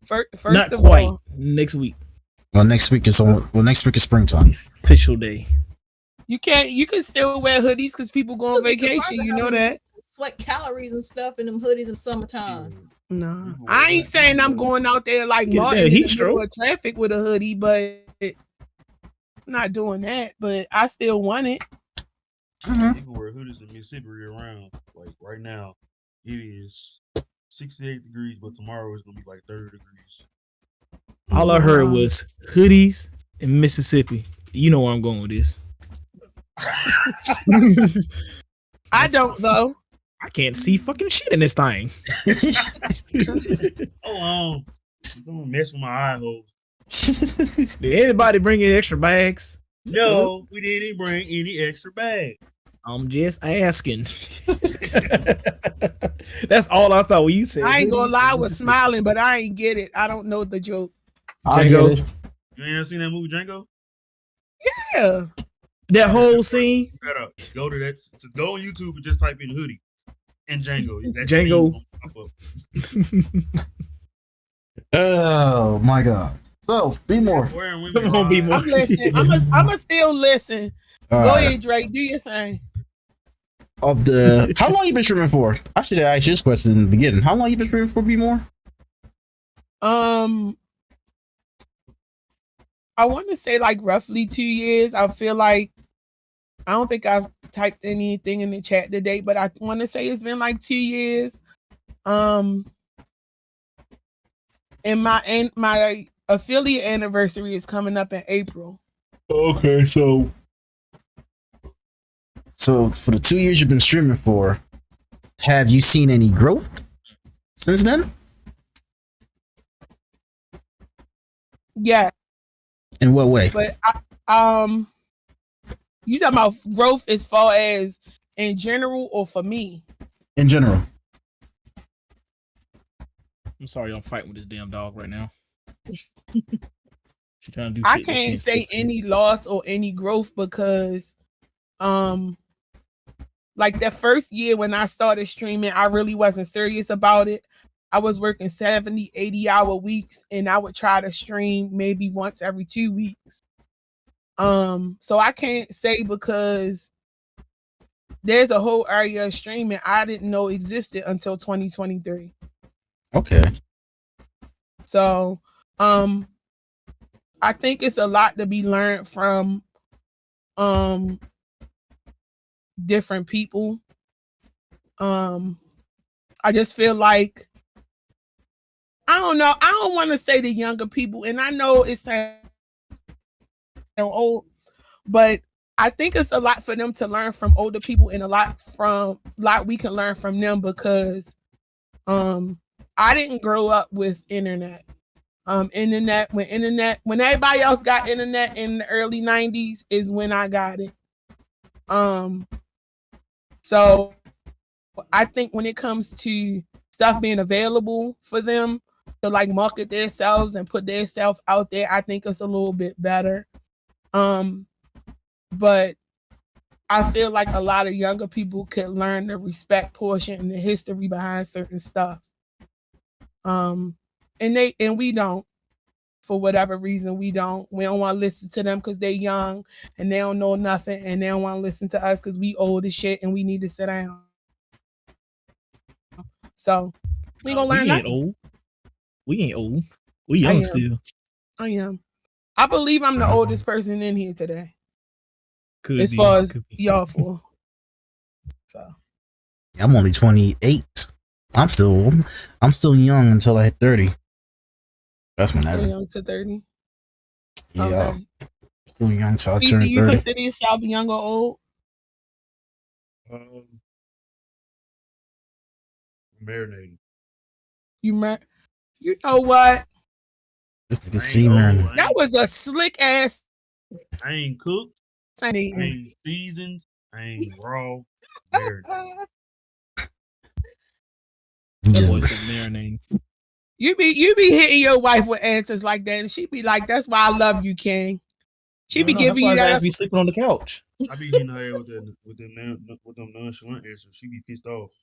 First not of quite. all, next week. Well, next week is springtime. Official day. You can still wear hoodies because people go on vacation. You know that. Sweat calories and stuff in them hoodies in summertime. No, I ain't saying I'm going out there like Martin in traffic with a hoodie, but I'm not doing that. But I still want it. You can wear hoodies in Mississippi around. Like right now, it is 68 degrees, but tomorrow it's gonna be like 30 degrees. All I heard was hoodies in Mississippi. You know where I'm going with this. I don't though. I can't see fucking shit in this thing. Hold on. Don't mess with my eye holes. Did anybody bring in extra bags? No, we didn't bring any extra bags. I'm just asking. That's all I thought when you said. I ain't gonna lie, I was smiling, but I ain't get it. I don't know the joke. I get it. You ain't ever seen that movie Django? Yeah. That whole scene. Go to that. Go on YouTube and just type in hoodie and Django. Django. Oh my god. So Bmore. Come on, Bmore. I'm listening. I'ma still listen. Go ahead, Drake. Do your thing. How long you been streaming for? I should have asked you this question in the beginning. How long you been streaming for, Bmore? I want to say like roughly 2 years. I feel like I don't think I've typed anything in the chat today, but I want to say it's been like 2 years. And my affiliate anniversary is coming up in April. Okay, so for the 2 years you've been streaming for, have you seen any growth since then? Yeah. In what way? But you talking about growth as far as in general or for me? In general. I'm sorry, I'm fighting with this damn dog right now. She trying to do I shit that she can't ain't say supposed to. any loss or any growth because like that first year when I started streaming, I really wasn't serious about it. I was working 70, 80-hour weeks, and I would try to stream maybe once every 2 weeks. So I can't say because there's a whole area of streaming I didn't know existed until 2023. Okay. So I think it's a lot to be learned from different people. I just feel like I don't know. I don't want to say the younger people, and I know it sounds old, but I think it's a lot for them to learn from older people, and a lot we can learn from them because I didn't grow up with internet. When everybody else got internet in the early 90s is when I got it. So I think when it comes to stuff being available for them to like market themselves and put themselves out there, I think it's a little bit better. But I feel like a lot of younger people could learn the respect portion and the history behind certain stuff. And we don't. For whatever reason, we don't want to listen to them because they're young and they don't know nothing, and they don't want to listen to us because we old as shit and we need to sit down. So we gonna learn that. We ain't old. We young still. I am. I believe I'm the oldest person in here today. Could be. Y'all for. So I'm only 28. I'm still young until I hit 30. That's when still young to 30. Yeah. Okay. Still young until I BC, turn you 30. consider yourself young or old? Marinating. You know what? Just to see man. That was a slick ass. I ain't cooked. I ain't seasoned. I ain't raw. Marinating. Marinating. You be hitting your wife with answers like that, and she be like, "That's why I love you, King." She be giving you that. Be sleeping on the couch. I be hitting her with them nonchalant answers. She be pissed off.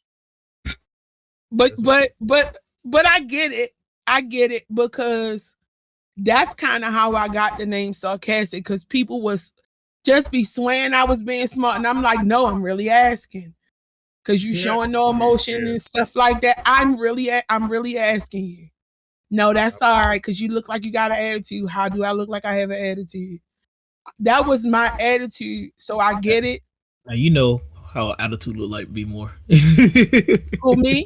But I get it. I get it because that's kind of how I got the name sarcastic, because people was just be swearing I was being smart, and I'm like, no, I'm really asking. Because you showing no emotion and stuff like that. I'm really asking you. No, that's all right, because you look like you got an attitude. How do I look like I have an attitude? That was my attitude, so I get it. Now you know how attitude look like, Bmore. Who, me?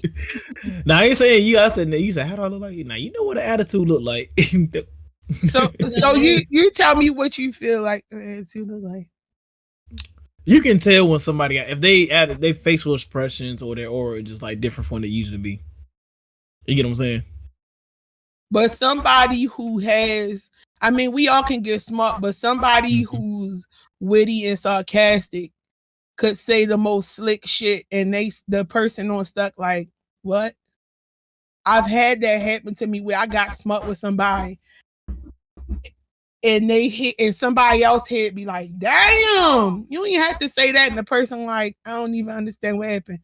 Now I ain't saying you. I said you said, how do I look like you? Now you know what an attitude look like. So you tell me what you feel like an attitude look like. You can tell when somebody, if they added their facial expressions or their aura just like different from what they usually be. You get what I'm saying? But somebody who has, I mean, we all can get smart, but somebody who's witty and sarcastic could say the most slick shit, and the person on stuck like, what? I've had that happen to me where I got smart with somebody, and they hit, and somebody else hit be like, damn, you ain't have to say that. And the person like, I don't even understand what happened.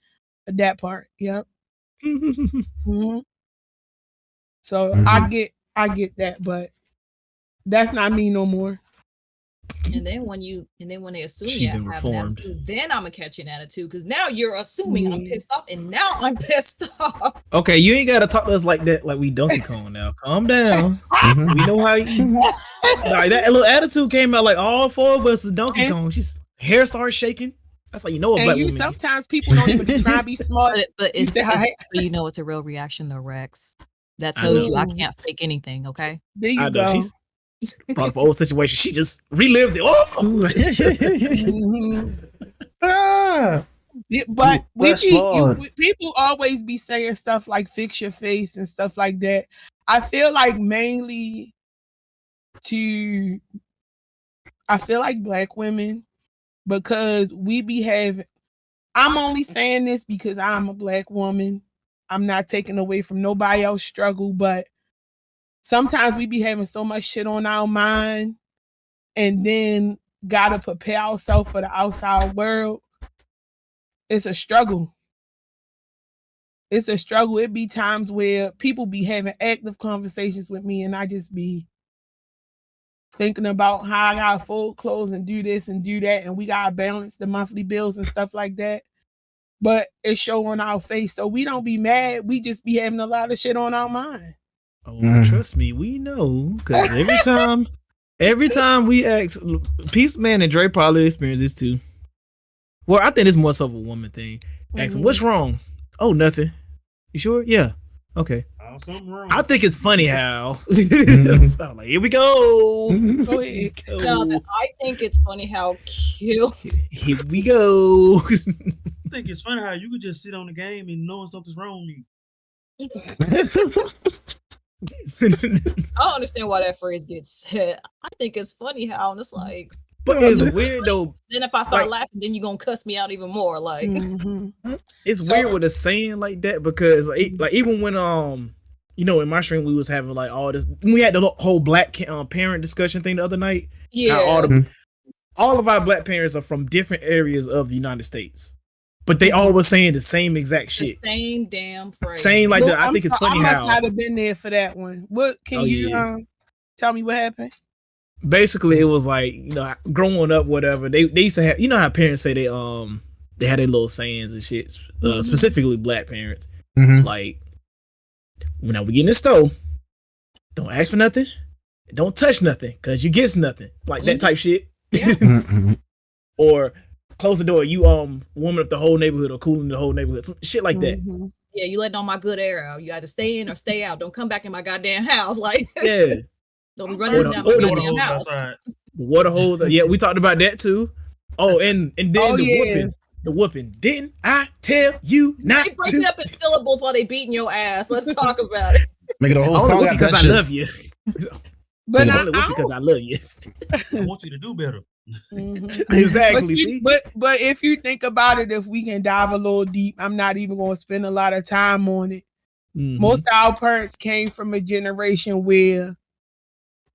That part. Yep. Mm-hmm. So I get that, but that's not me no more. And then when they assume you have an attitude, then I'm gonna catch an attitude, because now you're assuming I'm pissed off, and now I'm pissed off. Okay, you ain't gotta talk to us like that, like we Donkey Kong now. Calm down. We know how you like that little attitude came out like all four of us with Donkey Kong. She's hair started shaking. That's like, you know, a black woman. Sometimes people don't even try to be smart. But it's you know it's a real reaction though, Rex. That tells you I can't fake anything, okay? There you go. She's part of an old situation. She just relived it. Oh! But Lord. people always be saying stuff like fix your face and stuff like that. I feel like mainly black women, because we be having, I'm only saying this because I'm a black woman. I'm not taking away from nobody else's struggle, but sometimes we be having so much shit on our mind and then gotta prepare ourselves for the outside world. It's a struggle. It's a struggle. It be times where people be having active conversations with me and I just be thinking about how I gotta fold clothes and do this and do that, and we gotta balance the monthly bills and stuff like that. But it's show on our face, so we don't be mad. We just be having a lot of shit on our mind. Oh, trust me, we know, because every time we ask, Peace Man and Dre probably experience this too. Well, I think it's more so of a woman thing. Ask them, what's wrong? Oh, nothing. You sure? Yeah. Okay. Something wrong. I think it's funny how I'm like, here we go. Go ahead. No, I think it's funny how cute. Here we go. I think it's funny how you could just sit on the game and knowing something's wrong with you. I don't understand why that phrase gets said. I think it's funny how, and it's like, but it's weird though. Then if I start laughing, then you're gonna cuss me out even more. Like, it's weird with a saying like that, because like even when in my stream we was having like all this, we had the whole black parent discussion thing the other night. Yeah, all of our black parents are from different areas of the United States, but they all were saying the same exact shit. The same damn phrase. Saying like that. I think it's funny how. I must not have been there for that one. What can you tell me what happened? Basically, it was like, growing up, whatever, they used to have, how parents say they had their little sayings and shit, specifically black parents. Like, when we get in the store, don't ask for nothing, don't touch nothing, because you get nothing. Like that type shit. Or close the door, you warming up the whole neighborhood or cooling the whole neighborhood, some shit like that. Yeah, you letting all my good air out. You either stay in or stay out. Don't come back in my goddamn house. Like, yeah. Don't be running down my goddamn house. Water hose. Yeah, we talked about that too. Oh, and then the whooping. Didn't I tell you not to? They break it up in syllables while they beating your ass. Let's talk about it. Make it a whole song because I love you. But because I love you. I want you to do better. Exactly. But if you think about it, if we can dive a little deep, I'm not even going to spend a lot of time on it. Most of our parents came from a generation where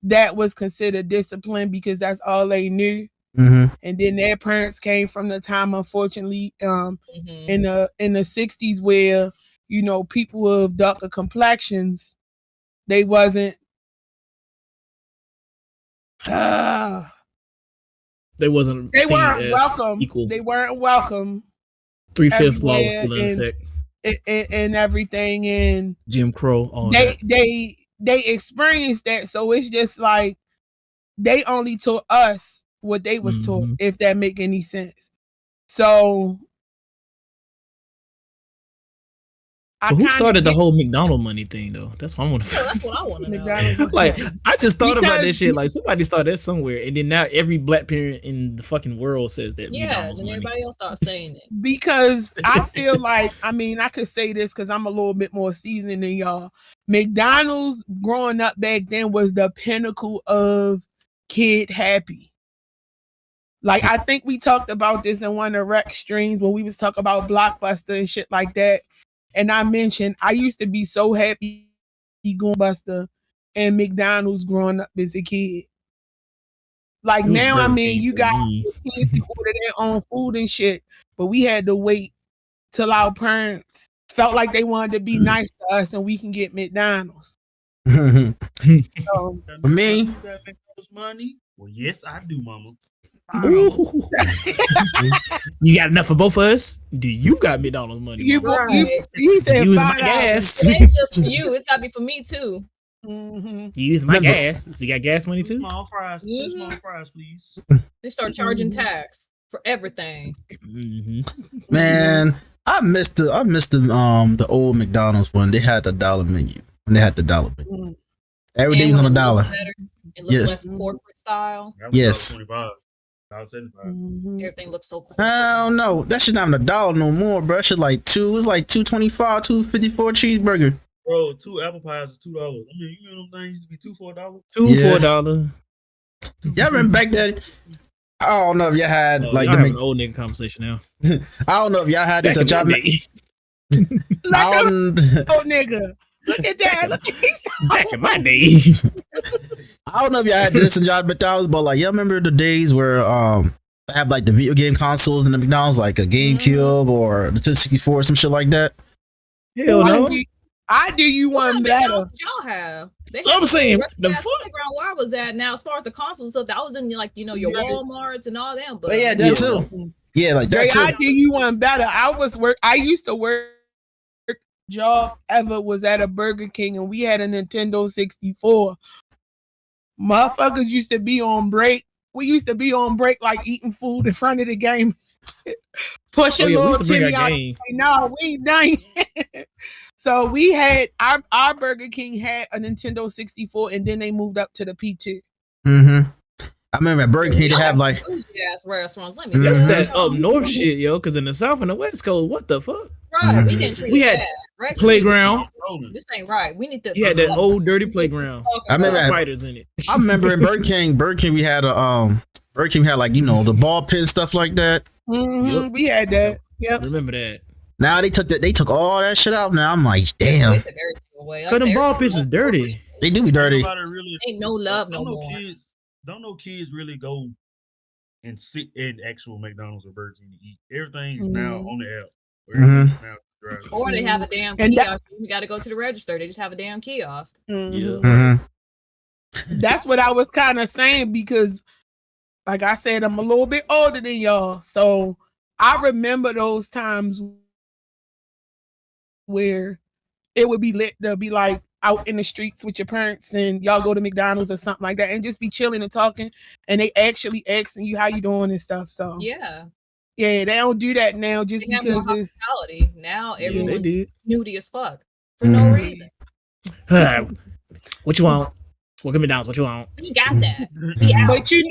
that was considered discipline because that's all they knew. And then their parents came from the time, unfortunately, in the 60s where, people of darker complexions, they wasn't welcome. Equal. They weren't welcome. 3/5 law was still in effect. And everything, and Jim Crow. They experienced that, so it's just like they only taught us what they was taught, if that make any sense. So who started the whole McDonald money thing though? That's what I want to know. That's what I want to know. Like, I just thought about that shit. Like, somebody started that somewhere, and then now every black parent in the fucking world says that. Yeah, then everybody else starts saying it. Because I feel like, I could say this because I'm a little bit more seasoned than y'all. McDonald's growing up back then was the pinnacle of kid happy. Like, I think we talked about this in one of Rex streams when we was talking about Blockbuster and shit like that. And I mentioned I used to be so happy going Buster and McDonald's growing up as a kid. Like now, you got kids to order their own food and shit, but we had to wait till our parents felt like they wanted to be nice to us and we can get McDonald's. For me, money. Well, yes, I do, Mama. You got enough for both of us? Do you got McDonald's money? You said use my gas. It ain't just for you. It's gotta be for me too. You use my gas. So you got gas money too? Small fries. Small fries, please. They start charging tax for everything. Man, I missed the old McDonald's one. They had the dollar menu. When they had the dollar menu. Everything's on $1. It looks less corporate style. Yes. $1.75. Everything looks so cool. I don't know. That shit not even $1 no more, bro. That shit like it's like $2.25, $2.54 cheeseburger. Bro, 2 apple pies is $2. I mean, you know them things used to be $2 for $1. $2 $4. Y'all remember back then? I don't know if y'all had like y'all the having an old nigga conversation now. I don't know if y'all had this Back at in y'all. my day. Oh, nigga. Look at that. Look at these. Back in my day. I don't know if y'all had this in y'all McDonald's, but like y'all remember the days where they have like the video game consoles in the McDonald's, like a GameCube or the 64 or some shit like that. Hell no. I do you one better. Y'all have. So I'm saying the fuck. Playground where I was at now, as far as the consoles, so that was in like your Walmarts and all them. But yeah, that too. Yeah, like that too. I do you one better. I used to work. Job ever was at a Burger King and we had a Nintendo 64. Motherfuckers used to be on break. We used to be on break like eating food in front of the game. Pushing little Timmy out. No, we ain't done yet. So we had our Burger King had a Nintendo 64 and then they moved up to the P2. Mm-hmm. I remember at Burger King they have like ass restaurants. Let me that's that up north shit, yo. Because in the South and the West Coast, what the fuck? Right, we didn't treat had right? playground. This ain't right. We need to. You had that old dirty playground. I remember spiders in it. I remember in Burger King we had a Burger King had like the ball pit and stuff like that. Mm-hmm. Yep. We had that. Yep. Remember that. Now they took all that shit out. Now I'm like, damn. They took everything away. Cause them ball pits is dirty. They do be dirty. Ain't no love no more. Don't no kids really go and sit in actual McDonald's or Burger King to eat. Everything is now on the app. Or they have a damn kiosk. You got to go to the register. They just have a damn kiosk. That's what I was kind of saying because, like I said, I'm a little bit older than y'all. So I remember those times where it would be lit. They'll be like out in the streets with your parents and y'all go to McDonald's or something like that and just be chilling and talking. And they actually asking you how you doing and stuff. So yeah, they don't do that now just they because have it's hospitality. Now everyone's snooty as fuck for Mm-hmm. no reason. What you want? Welcome McDonald's. What you want? We got that.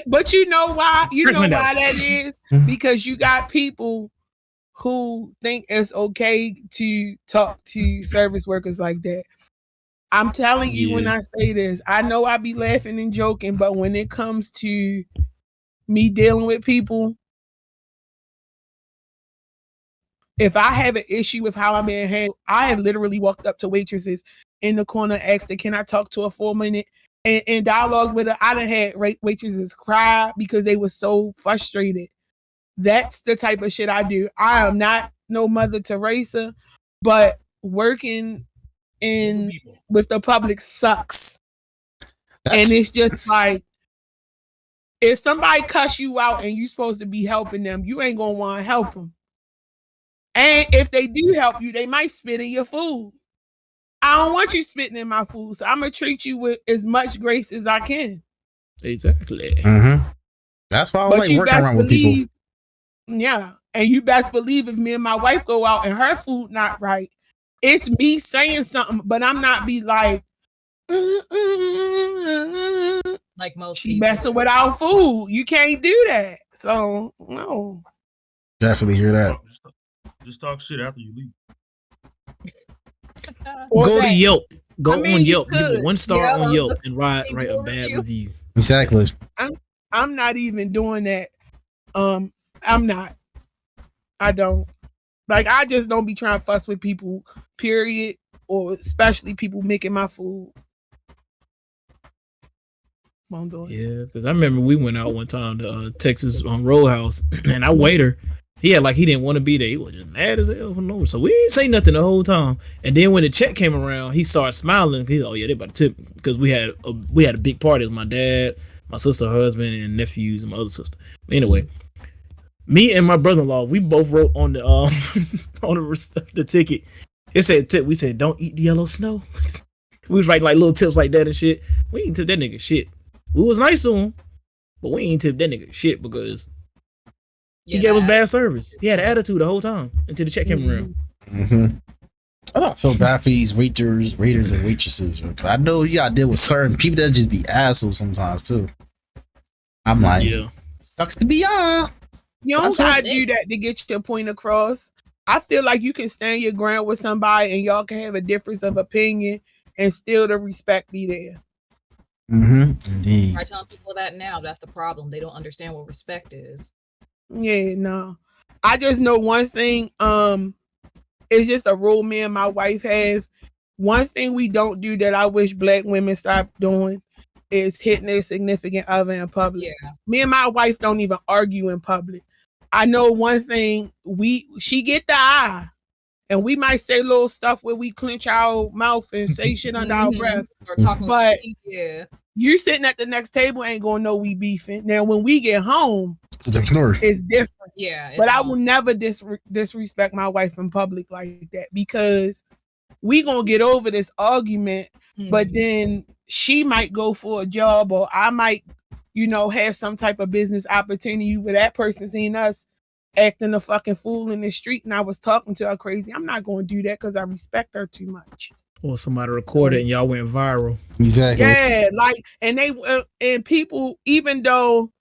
But you know why? You know why that is? Because you got people who think it's okay to talk to service workers like that. I'm telling you when I say this, I know I be laughing and joking, but when it comes to me dealing with people, if I have an issue with how I'm being handled, I have literally walked up to waitresses in the corner, asked her, can I talk to her for a minute? And dialogue with her. I done had waitresses cry because they were so frustrated. That's the type of shit I do. I am not no Mother Teresa, but working with the public sucks. And it's just like, if somebody cuss you out and you supposed to be helping them, you ain't gonna want to help them. And if they do help you, they might spit in your food. I don't want you spitting in my food, so I'm gonna treat you with as much grace as I can. Exactly. Mm-hmm. That's why I like working around with people. Yeah, and you best believe if me and my wife go out and her food not right, it's me saying something, but I'm not be like most she people messing with our food. You can't do that. So no. Definitely hear that. Just talk shit after you leave. Go to Yelp. Go on Yelp. Give it 1 star on Yelp and write a bad review. Exactly. I'm not even doing that. I'm not. I don't. Like, I just don't be trying to fuss with people, period, or especially people making my food. Won't do it. Yeah, because I remember we went out one time to Texas on Roadhouse, and our waiter, he didn't want to be there. He was just mad as hell for no reason. So we didn't say nothing the whole time. And then when the check came around, he started smiling. He's like, oh yeah, they about to tip me. Because we had a big party with my dad, my sister, her husband, and nephews, and my other sister. But anyway, me and my brother-in-law, we both wrote on the the ticket. It said tip. We said, don't eat the yellow snow. We was writing like little tips like that and shit. We ain't tip that nigga shit. We was nice to him, but we ain't tip that nigga shit because he gave us bad service. He had an attitude the whole time until the check came around. Mm-hmm. I don't feel bad for these waiters, and waitresses. I know you gotta deal with certain people that just be assholes sometimes too. I'm like, Sucks to be y'all. You don't gotta do that to get your point across. I feel like you can stand your ground with somebody and y'all can have a difference of opinion and still the respect be there. Indeed. I tell people that now. That's the problem. They don't understand what respect is. Yeah, no. I just know one thing. It's just a rule me and my wife have. One thing we don't do that I wish black women stop doing is hitting their significant other in public. Yeah. Me and my wife don't even argue in public. I know one thing, she get the eye. And we might say little stuff where we clench our mouth and say shit under our breath. Or talking but yeah. You sitting at the next table ain't gonna know we beefing. Now when we get home, it's a different story. It's different. Yeah. But I will never disrespect my wife in public like that because we gonna get over this argument, but then she might go for a job or I might, have some type of business opportunity where that person seen us acting a fucking fool in the street and I was talking to her crazy. I'm not going to do that because I respect her too much. Or somebody recorded and y'all went viral. Exactly. Yeah, and people, even though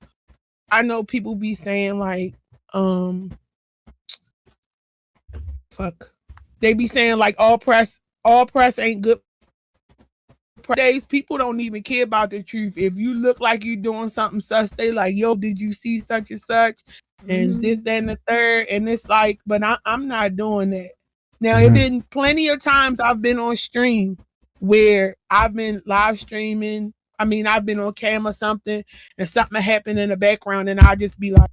I know people be saying like, they be saying like all press ain't good. Days people don't even care about the truth. If you look like you doing something sus, they like, yo, did you see such and such? And this, that, and the third. And it's like, but I'm not doing that. Now, it been plenty of times I've been on stream where I've been live streaming. I mean, I've been on camera something and something happened in the background and I just be like,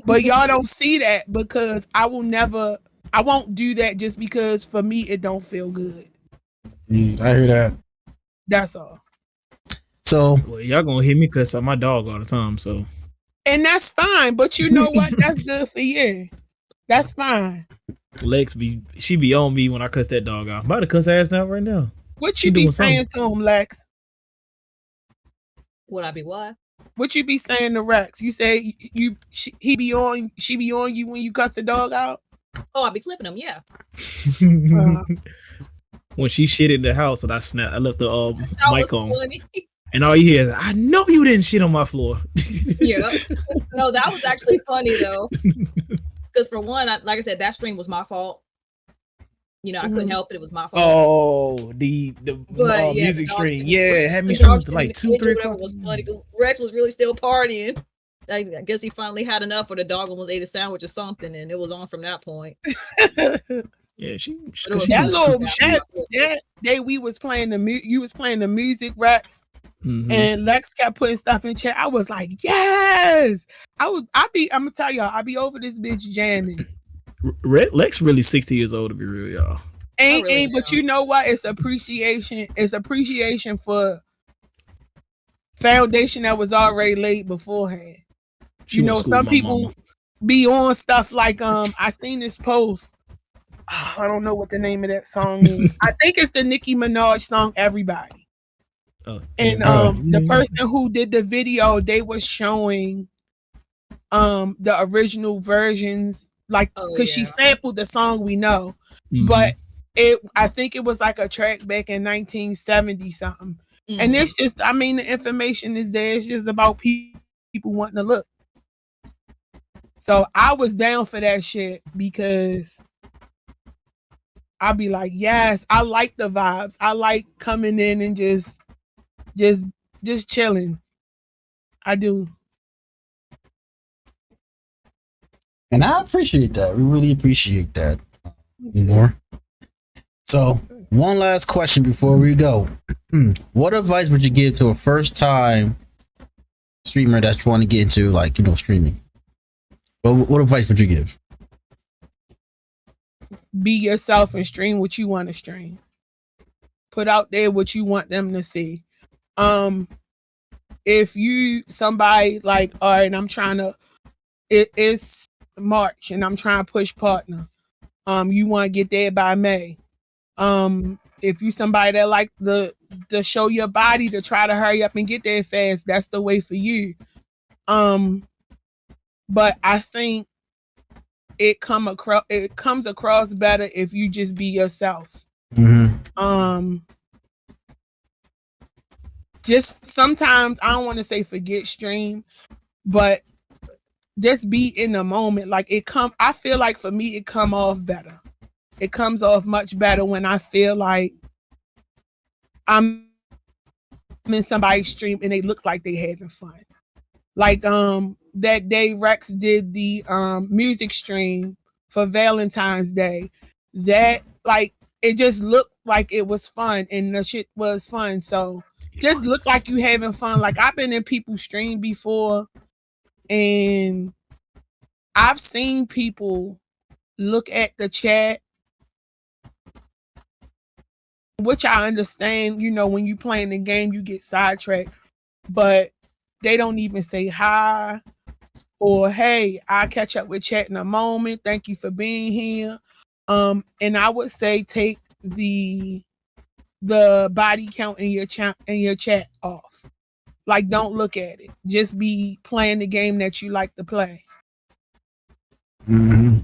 but y'all don't see that because I won't do that just because for me it don't feel good. Yeah, I hear that. That's all. So y'all gonna hear me cuss out my dog all the time, so. And that's fine, but you know what? That's good for you. That's fine. Lex she be on me when I cuss that dog out. I'm about to cuss her ass out right now. What you be saying to him, Lex? Would I be what? What you be saying to Rex? You say she be on you when you cuss the dog out? Oh, I be clipping him, yeah. When she shit in the house and I left the mic on. Funny. And all you hear is, I know you didn't shit on my floor. Yeah. No, that was actually funny though. Because for one, like I said, that stream was my fault. I couldn't help it. It was my fault. Oh, the music stream. Yeah, it had me streaming to like 2, 3 o'clock. Was funny. Rex was really still partying. I guess he finally had enough, or the dog almost ate a sandwich or something, and it was on from that point. Yeah, that day we was playing you was playing the music, Rex, and Lex kept putting stuff in chat. I was like, yes. I'm gonna tell y'all, I be over this bitch jamming. Lex really 60 years old to be real, y'all. Ain't, but you know what? It's appreciation. It's appreciation for foundation that was already laid beforehand. Some people be on stuff like I seen this post. I don't know what the name of that song is. I think it's the Nicki Minaj song "Everybody." And the person who did the video, they was showing the original versions, like because she sampled the song we know, but I think it was like a track back in 1970 something. And it's just, the information is there. It's just about people wanting to look. So I was down for that shit because I'll be like, yes, I like the vibes. I like coming in and just chilling. I do. And I appreciate that. We really appreciate that. More. So, one last question before we go. What advice would you give to a first time streamer that's trying to get into streaming? What advice would you give? Be yourself and stream what you want to stream. Put out there what you want them to see. If you somebody like, all right, I'm trying to, it's March and I'm trying to push partner. You want to get there by May. If you somebody that like to show your body, to try to hurry up and get there fast, that's the way for you. But I think it comes across better if you just be yourself. just sometimes I don't want to say forget stream, but just be in the moment. Like I feel like for me it come off better. It comes off much better when I feel like I'm in somebody's stream and they look like they having fun. Like that day Rex did the music stream for Valentine's Day. That like it just looked like it was fun and the shit was fun. So just look like you having fun. Like I've been in people's stream before and I've seen people look at the chat, which I understand, you know, when you playing the game, you get sidetracked, but they don't even say hi or, hey, I'll catch up with chat in a moment. Thank you for being here. And I would say take the body count in your chat off. Like, don't look at it. Just be playing the game that you like to play. Mm-hmm.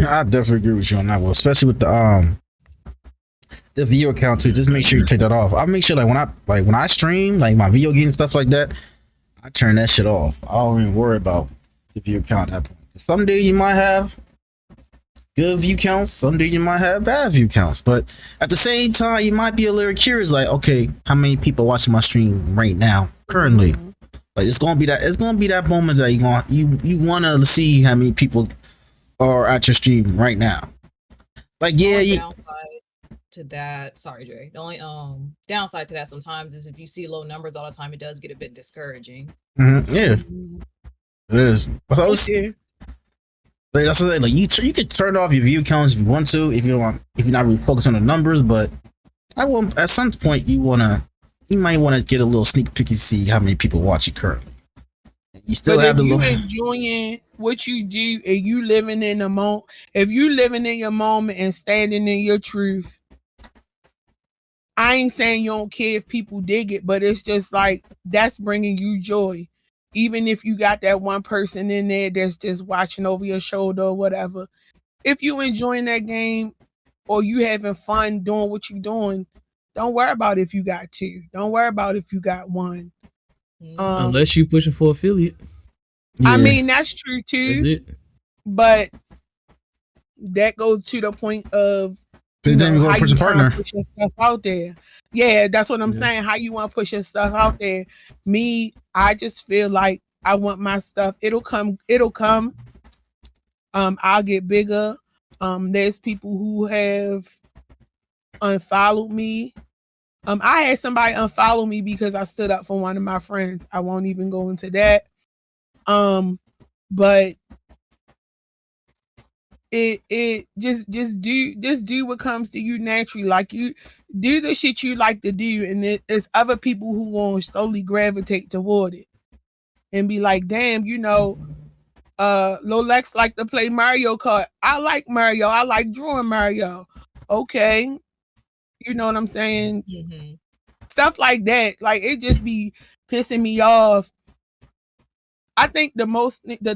I definitely agree with you on that one, especially with the video account too. Just make sure you take that off. I make sure when I stream like my video game and stuff like that, I turn that shit off. I don't even worry about the view count at that point. Some day you might have good view counts, some day you might have bad view counts, but at the same time you might be a little curious, like, okay, how many people watching my stream right now currently? Like it's gonna be that moment that you wanna see how many people are at your stream right now. Like downside to that, sorry Dre, the only downside to that sometimes is if you see low numbers all the time, it does get a bit discouraging. Yeah, it is. Like you could turn off your view counts if you want to, if you're not really focused on the numbers, but I won't. At some point, you might want to get a little sneak peek to see how many people watch you currently. You still have the enjoying what you do and you living in the moment. If you living in your moment and standing in your truth, I ain't saying you don't care if people dig it, but it's just like that's bringing you joy. Even if you got that one person in there that's just watching over your shoulder or whatever, if you enjoying that game or you having fun doing what you're doing, don't worry about if you got two. Don't worry about if you got one. Unless you pushing for affiliate. Yeah. I mean, that's true too. That's it. But that goes to the point of how you push a partner. Push your stuff out there. Yeah, that's what I'm saying. How you want to push your stuff out there. Me, I just feel like I want my stuff. It'll come. I'll get bigger. There's people who have unfollowed me. I had somebody unfollow me because I stood up for one of my friends. I won't even go into that. But it just do what comes to you naturally. Like you do the shit you like to do, and there's other people who won't slowly gravitate toward it and be like, damn, you know, Lolex like to play Mario Kart. I like Mario. I like drawing Mario. Okay. You know what I'm saying? Mm-hmm. Stuff like that. Like it just be pissing me off. I think the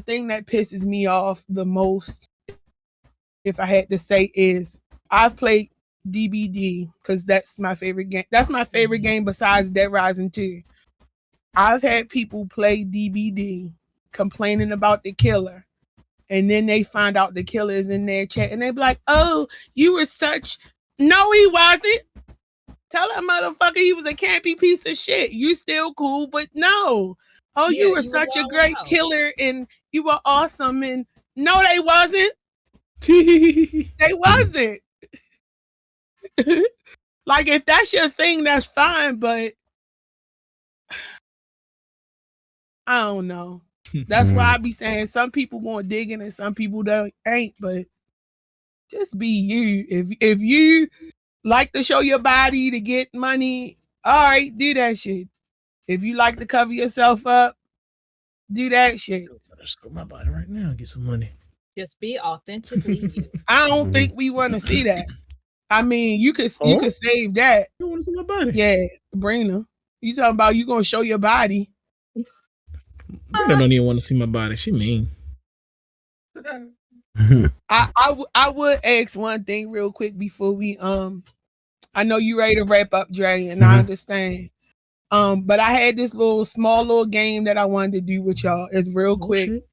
thing that pisses me off the most, if I had to say, is I've played DBD because that's my favorite game. That's my favorite game besides Dead Rising 2. I've had people play DBD complaining about the killer, and then they find out the killer is in their chat, and they be like, "Oh, you were such." No, he wasn't. Tell that motherfucker he was a campy piece of shit. You still cool, but no. Oh, yeah, you were such a great killer, and you were awesome, and no, they wasn't. They wasn't. Like, if that's your thing, that's fine, but I don't know. That's why I be saying some people gonna dig in and some people ain't, but just be you. If you like to show your body to get money, all right, do that shit. If you like to cover yourself up, do that shit. I just go my body right now and get some money. Just be authentically you. I don't think we want to see that. I mean, you could save that. You want to see my body? Yeah, Brina. You talking about you gonna show your body? Brina don't even want to see my body. She mean. I would ask one thing real quick before we I know you ready to wrap up, Dre, and I understand. But I had this small little game that I wanted to do with y'all. It's real quick. Shit.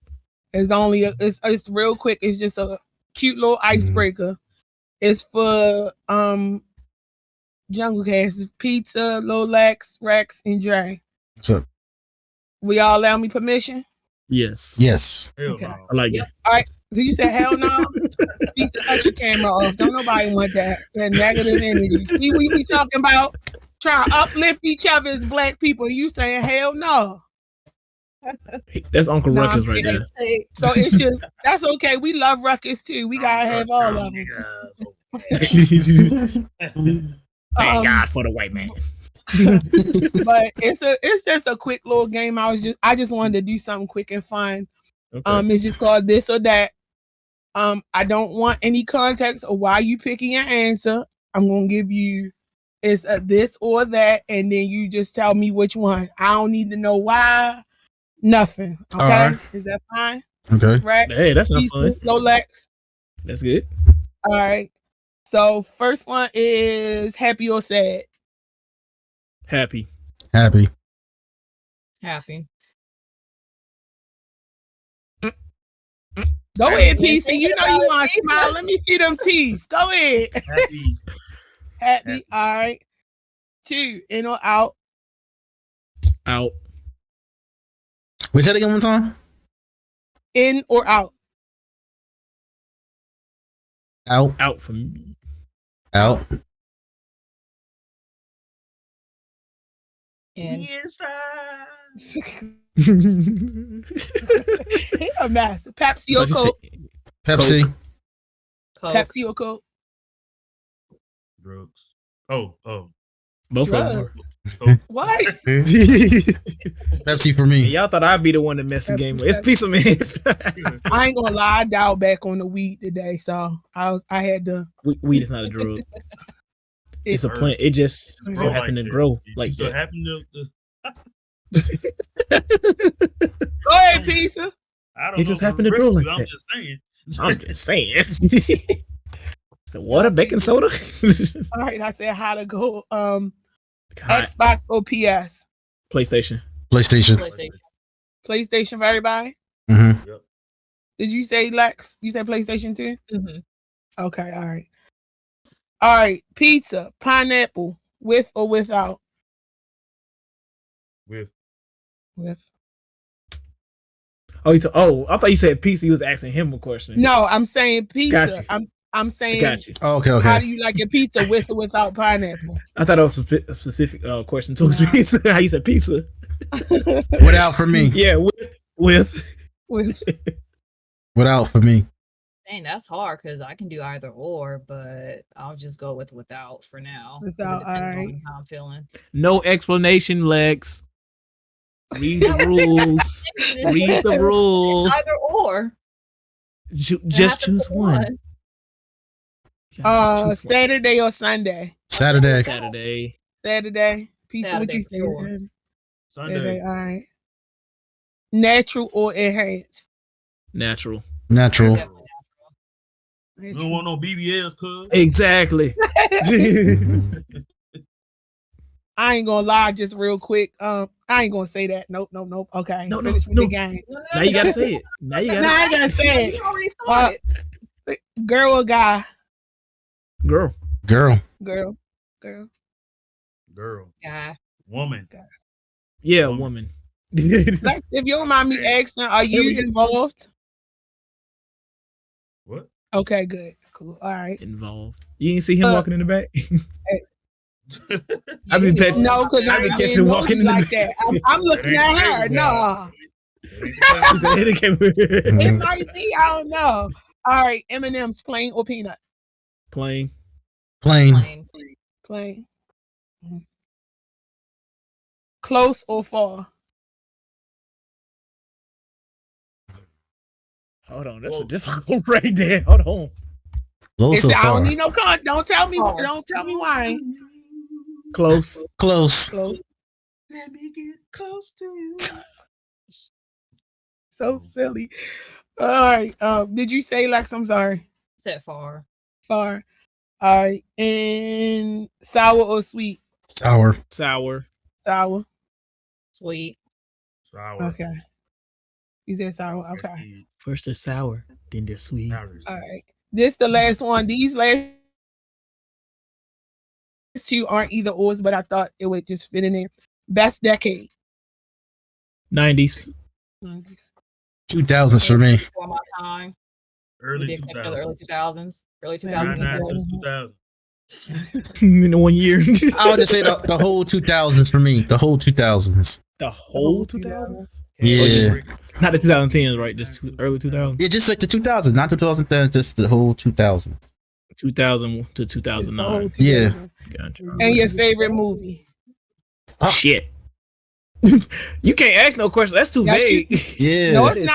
It's real quick. It's just a cute little icebreaker. It's for JungleCast. It's Pizza, Lolex, Rex, and Dre. What's up? Will y'all allow me permission? Yes. Yes. Hell Okay. no. I like Yep. it. All right. So you said hell no? Pizza, cut your camera off. Don't nobody want that negative energy. See, we be talking about trying to uplift each other as black people. You saying hell no? That's Uncle Nah, Ruckus right there. So it's just that's okay. We love Ruckus too. We gotta have all of them. Thank God for the white man. But it's just a quick little game. I just wanted to do something quick and fun. Okay. It's just called this or that. I don't want any context of why you picking your answer. I'm gonna give you it's a this or that, and then you just tell me which one. I don't need to know why. Nothing. Okay, All right. Is that fine? Okay. Rex, Hey, that's not fun. Lolex. That's good. All right. So first one is happy or sad. Happy. Happy. Happy. Go ahead, PC. You know you want to smile. Let me see them teeth. Go ahead. Happy. Happy. All right. 2, in or out. Out. Wait, say that again one time. In or out. Out. Out for me. Out. And Inside. He a master. Pepsi or Coke. Pepsi. Coke. Pepsi or Coke. Drugs. Oh. Both of them. Drugs. Coke. What? Pepsi for me. Y'all thought I'd be the one that messed the game up. It's piece of man. I ain't gonna lie. I dialed back on the weed today, so I had to. Weed is not a drug. It's a plant. It just so Grow happened like to that. grow You like so that. happen to Go ahead, pizza. I don't It just know happened to the grow recipe, like I'm that. just saying. I'm just saying. So water, baking soda. All right, I said how to go. God. Xbox or PS. PlayStation. PlayStation. PlayStation. PlayStation for everybody. Mm-hmm. Yep. Did you say Lex? You said PlayStation too? Mm-hmm. Okay, all right. All right, pizza, pineapple, with or without? With With. Oh, I thought you said PC was asking him a question. No, I'm saying pizza. Got you. I'm saying Got you. Oh, okay. how Okay. do you like your pizza with or without pineapple? I thought that was a specific question towards pizza. How you said pizza? Without for me. Yeah, with. With Without for me. Dang, that's hard because I can do either or, but I'll just go with without for now. 'cause Without, it depends alright. on how I'm feeling. No explanation, Lex. Read the rules. Read the rules. Either or. Just choose one. Saturday or Sunday? Saturday. Saturday. Saturday. Pizza, what you Saturday, for saying? Sunday. Saturday, all right. Natural or enhanced? Natural. Natural. You don't want no BBLs, cuz. Exactly. I ain't gonna lie, just real quick. I ain't gonna say that. Nope. Okay. No, Finish with no. the game. Now you gotta say it. Now you Nah, gotta I gotta say You it. already started. Girl or guy? Girl. Girl. Girl. Girl. Guy. Woman. Yeah, woman. Like, if you don't mind me asking, are you involved? What? Okay, good. Cool. All right. Involved. You ain't see him walking in the back? I be You catching. No, because I I be ain't catching getting walking in the like back. that. I'm looking at her. No. She said, "Hey, It might be. I don't know. All right. M&M's plain or peanut? Playing. Plain. Plain. Plain. Close or far? Hold on, that's a difficult right there. Hold on. Low They so say, I far. don't need no con. Don't tell me. Far. Don't tell me why. Close. Close. Close. Let me get close to you. So silly. All right. Did you say Lex? I'm sorry. Set far. Far. All right. And sour or sweet? Sour. Sour. Sour. Sweet. Sour. Okay. You said sour. Okay. First they're sour, then they're sweet. All right. This the last one. These last two aren't either ors, but I thought it would just fit in there. Best decade. 90s. 90s. 2000s for me. Before my time. Early Early 2000s. 2000s. Early 99 2000s. to 2000. In 1 year. I would just say the whole 2000s for me. The whole 2000s. The whole 2000s? Yeah. Not the 2010s, right? Just early 2000s. Yeah, just like the 2000s, not the 2010s, just the whole 2000s. 2000 to 2009. Yeah. Gotcha. And your favorite movie? Oh. Shit. You can't ask no question. That's too Yes, vague. Yeah. No, it's It's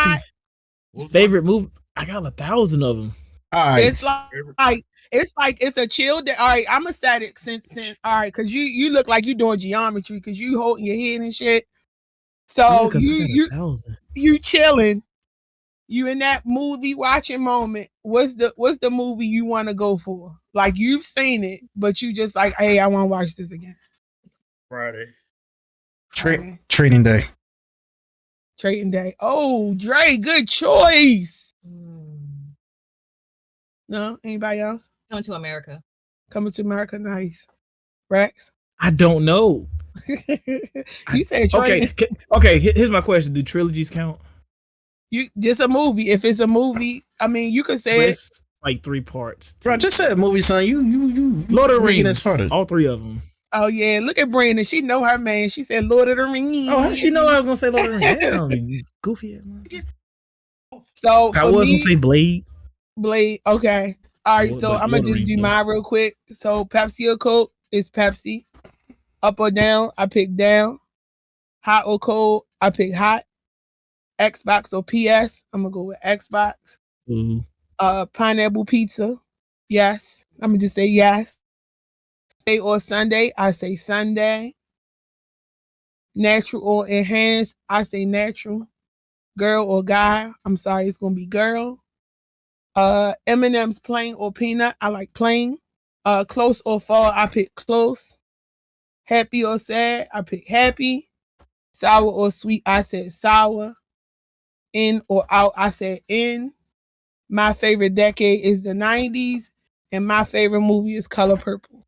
not. Favorite movie? I got 1,000 of them. All right. It's like it's a chill day. All right, I'm a static since all right, because you look like you doing geometry because you holding your head and shit. So you chilling. You in that movie watching moment. What's the movie you want to go for? Like you've seen it, but you just like, hey, I want to watch this again. Friday. Trading Day. Trading Day. Oh, Dre, good choice. No, anybody else? Coming to America. Coming to America, nice. Rex. I don't know. You said trading. Okay. Here's my question: do trilogies count? You just a movie. If it's a movie, I mean, you could say it's like 3 parts. Bro, just say a movie, son. You Lord of the making Rings. this harder. All 3 of them. Oh yeah, look at Brandon. She know her man. She said Lord of the Rings. Oh, how did she know I was gonna say Lord of the Rings? Damn, you goofy ass man. So I was gonna say Blade. Blade. Okay. All right. Lord- So like I'm gonna Lord of just the do Rings, mine real quick. So Pepsi or Coke is Pepsi. Up or down, I pick down. Hot or cold, I pick hot. Xbox or PS, I'm gonna go with Xbox. Ooh. Pineapple pizza, yes. I'm gonna just say yes. Saturday or Sunday, I say Sunday. Natural or enhanced, I say natural. Girl or guy, I'm sorry, it's gonna be girl. M&M's plain or peanut, I like plain. Close or far, I pick close. Happy or sad, I pick happy. Sour or sweet, I said sour. In or out, I said in. My favorite decade is the 90s, and my favorite movie is Color Purple.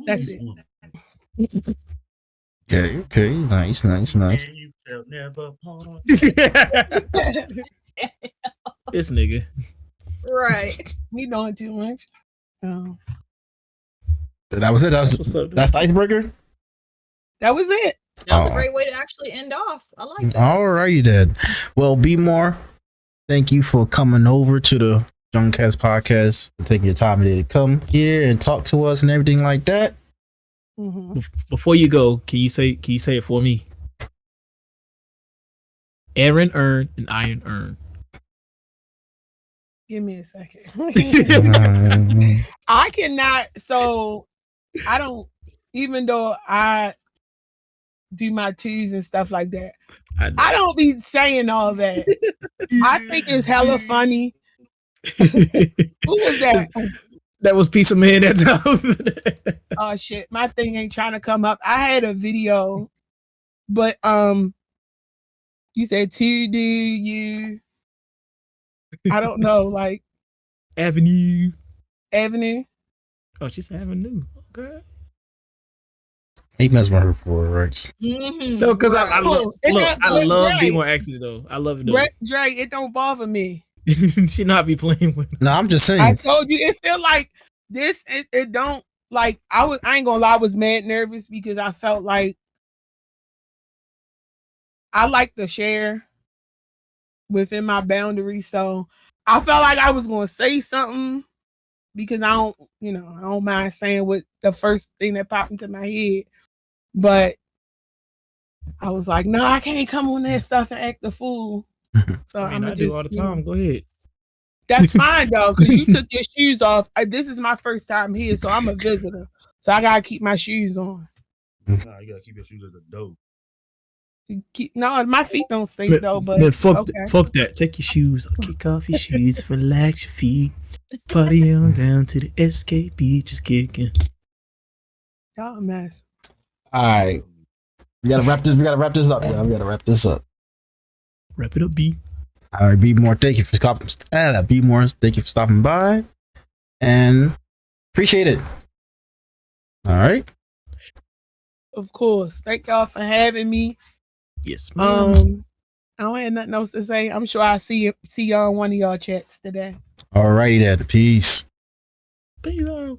That's it. Okay. Nice. And you shall never part. This nigga. Right. We doing too much. Oh. That was it. That's what's up, dude. That's the icebreaker? That was it. That was Oh. a great way to actually end off. I like that. Alrighty then. Well, Bmore, thank you for coming over to the JungleCast Podcast, for taking your time today to come here and talk to us and everything like that. Mm-hmm. Before you go, can you say it for me? Aaron Earn and Iron Earn. Give me a second. I cannot. So I don't. Even though I do my twos and stuff like that, I don't be saying all that. I think it's hella funny. Who was that? That was Piece of Man that time. Oh shit, my thing ain't trying to come up. I had a video, but you said to do you? I don't know, like Avenue. Avenue. Oh, she said Avenue. Okay. He messed with her for Rex. Mm-hmm. No, because I love Dre. Bmore accent though. I love it though. Dre, it don't bother me. She not be playing with. No, I'm just I saying. told you it feel like this. It don't like I ain't gonna lie. I was mad nervous because I felt like I like to share within my boundaries. So I felt like I was gonna say something because I don't mind saying what the first thing that popped into my head. But I was like, no, I can't come on that stuff and act the fool. So I I'm mean, gonna I do just all the time. Go ahead. That's fine though, because you took your shoes off. This is my first time here, so I'm a visitor. So I gotta keep my shoes on. Nah, you gotta keep your shoes at the door. No, my feet don't stink though. But Man, fuck okay. fuck that. Take your shoes. Kick off your shoes. Relax your feet. Party on down to the SKP. Just kicking. Y'all a mess. All right. We gotta wrap this up, y'all. We gotta wrap this up. Wrap it up, B. All right, Bmore, thank you for stopping. Bmore, thank you for stopping by, and appreciate it. All right. Of course. Thank y'all for having me. Yes, ma'am. I don't have nothing else to say. I'm sure I'll see y'all in one of y'all chats today. All righty then. Peace. Peace out.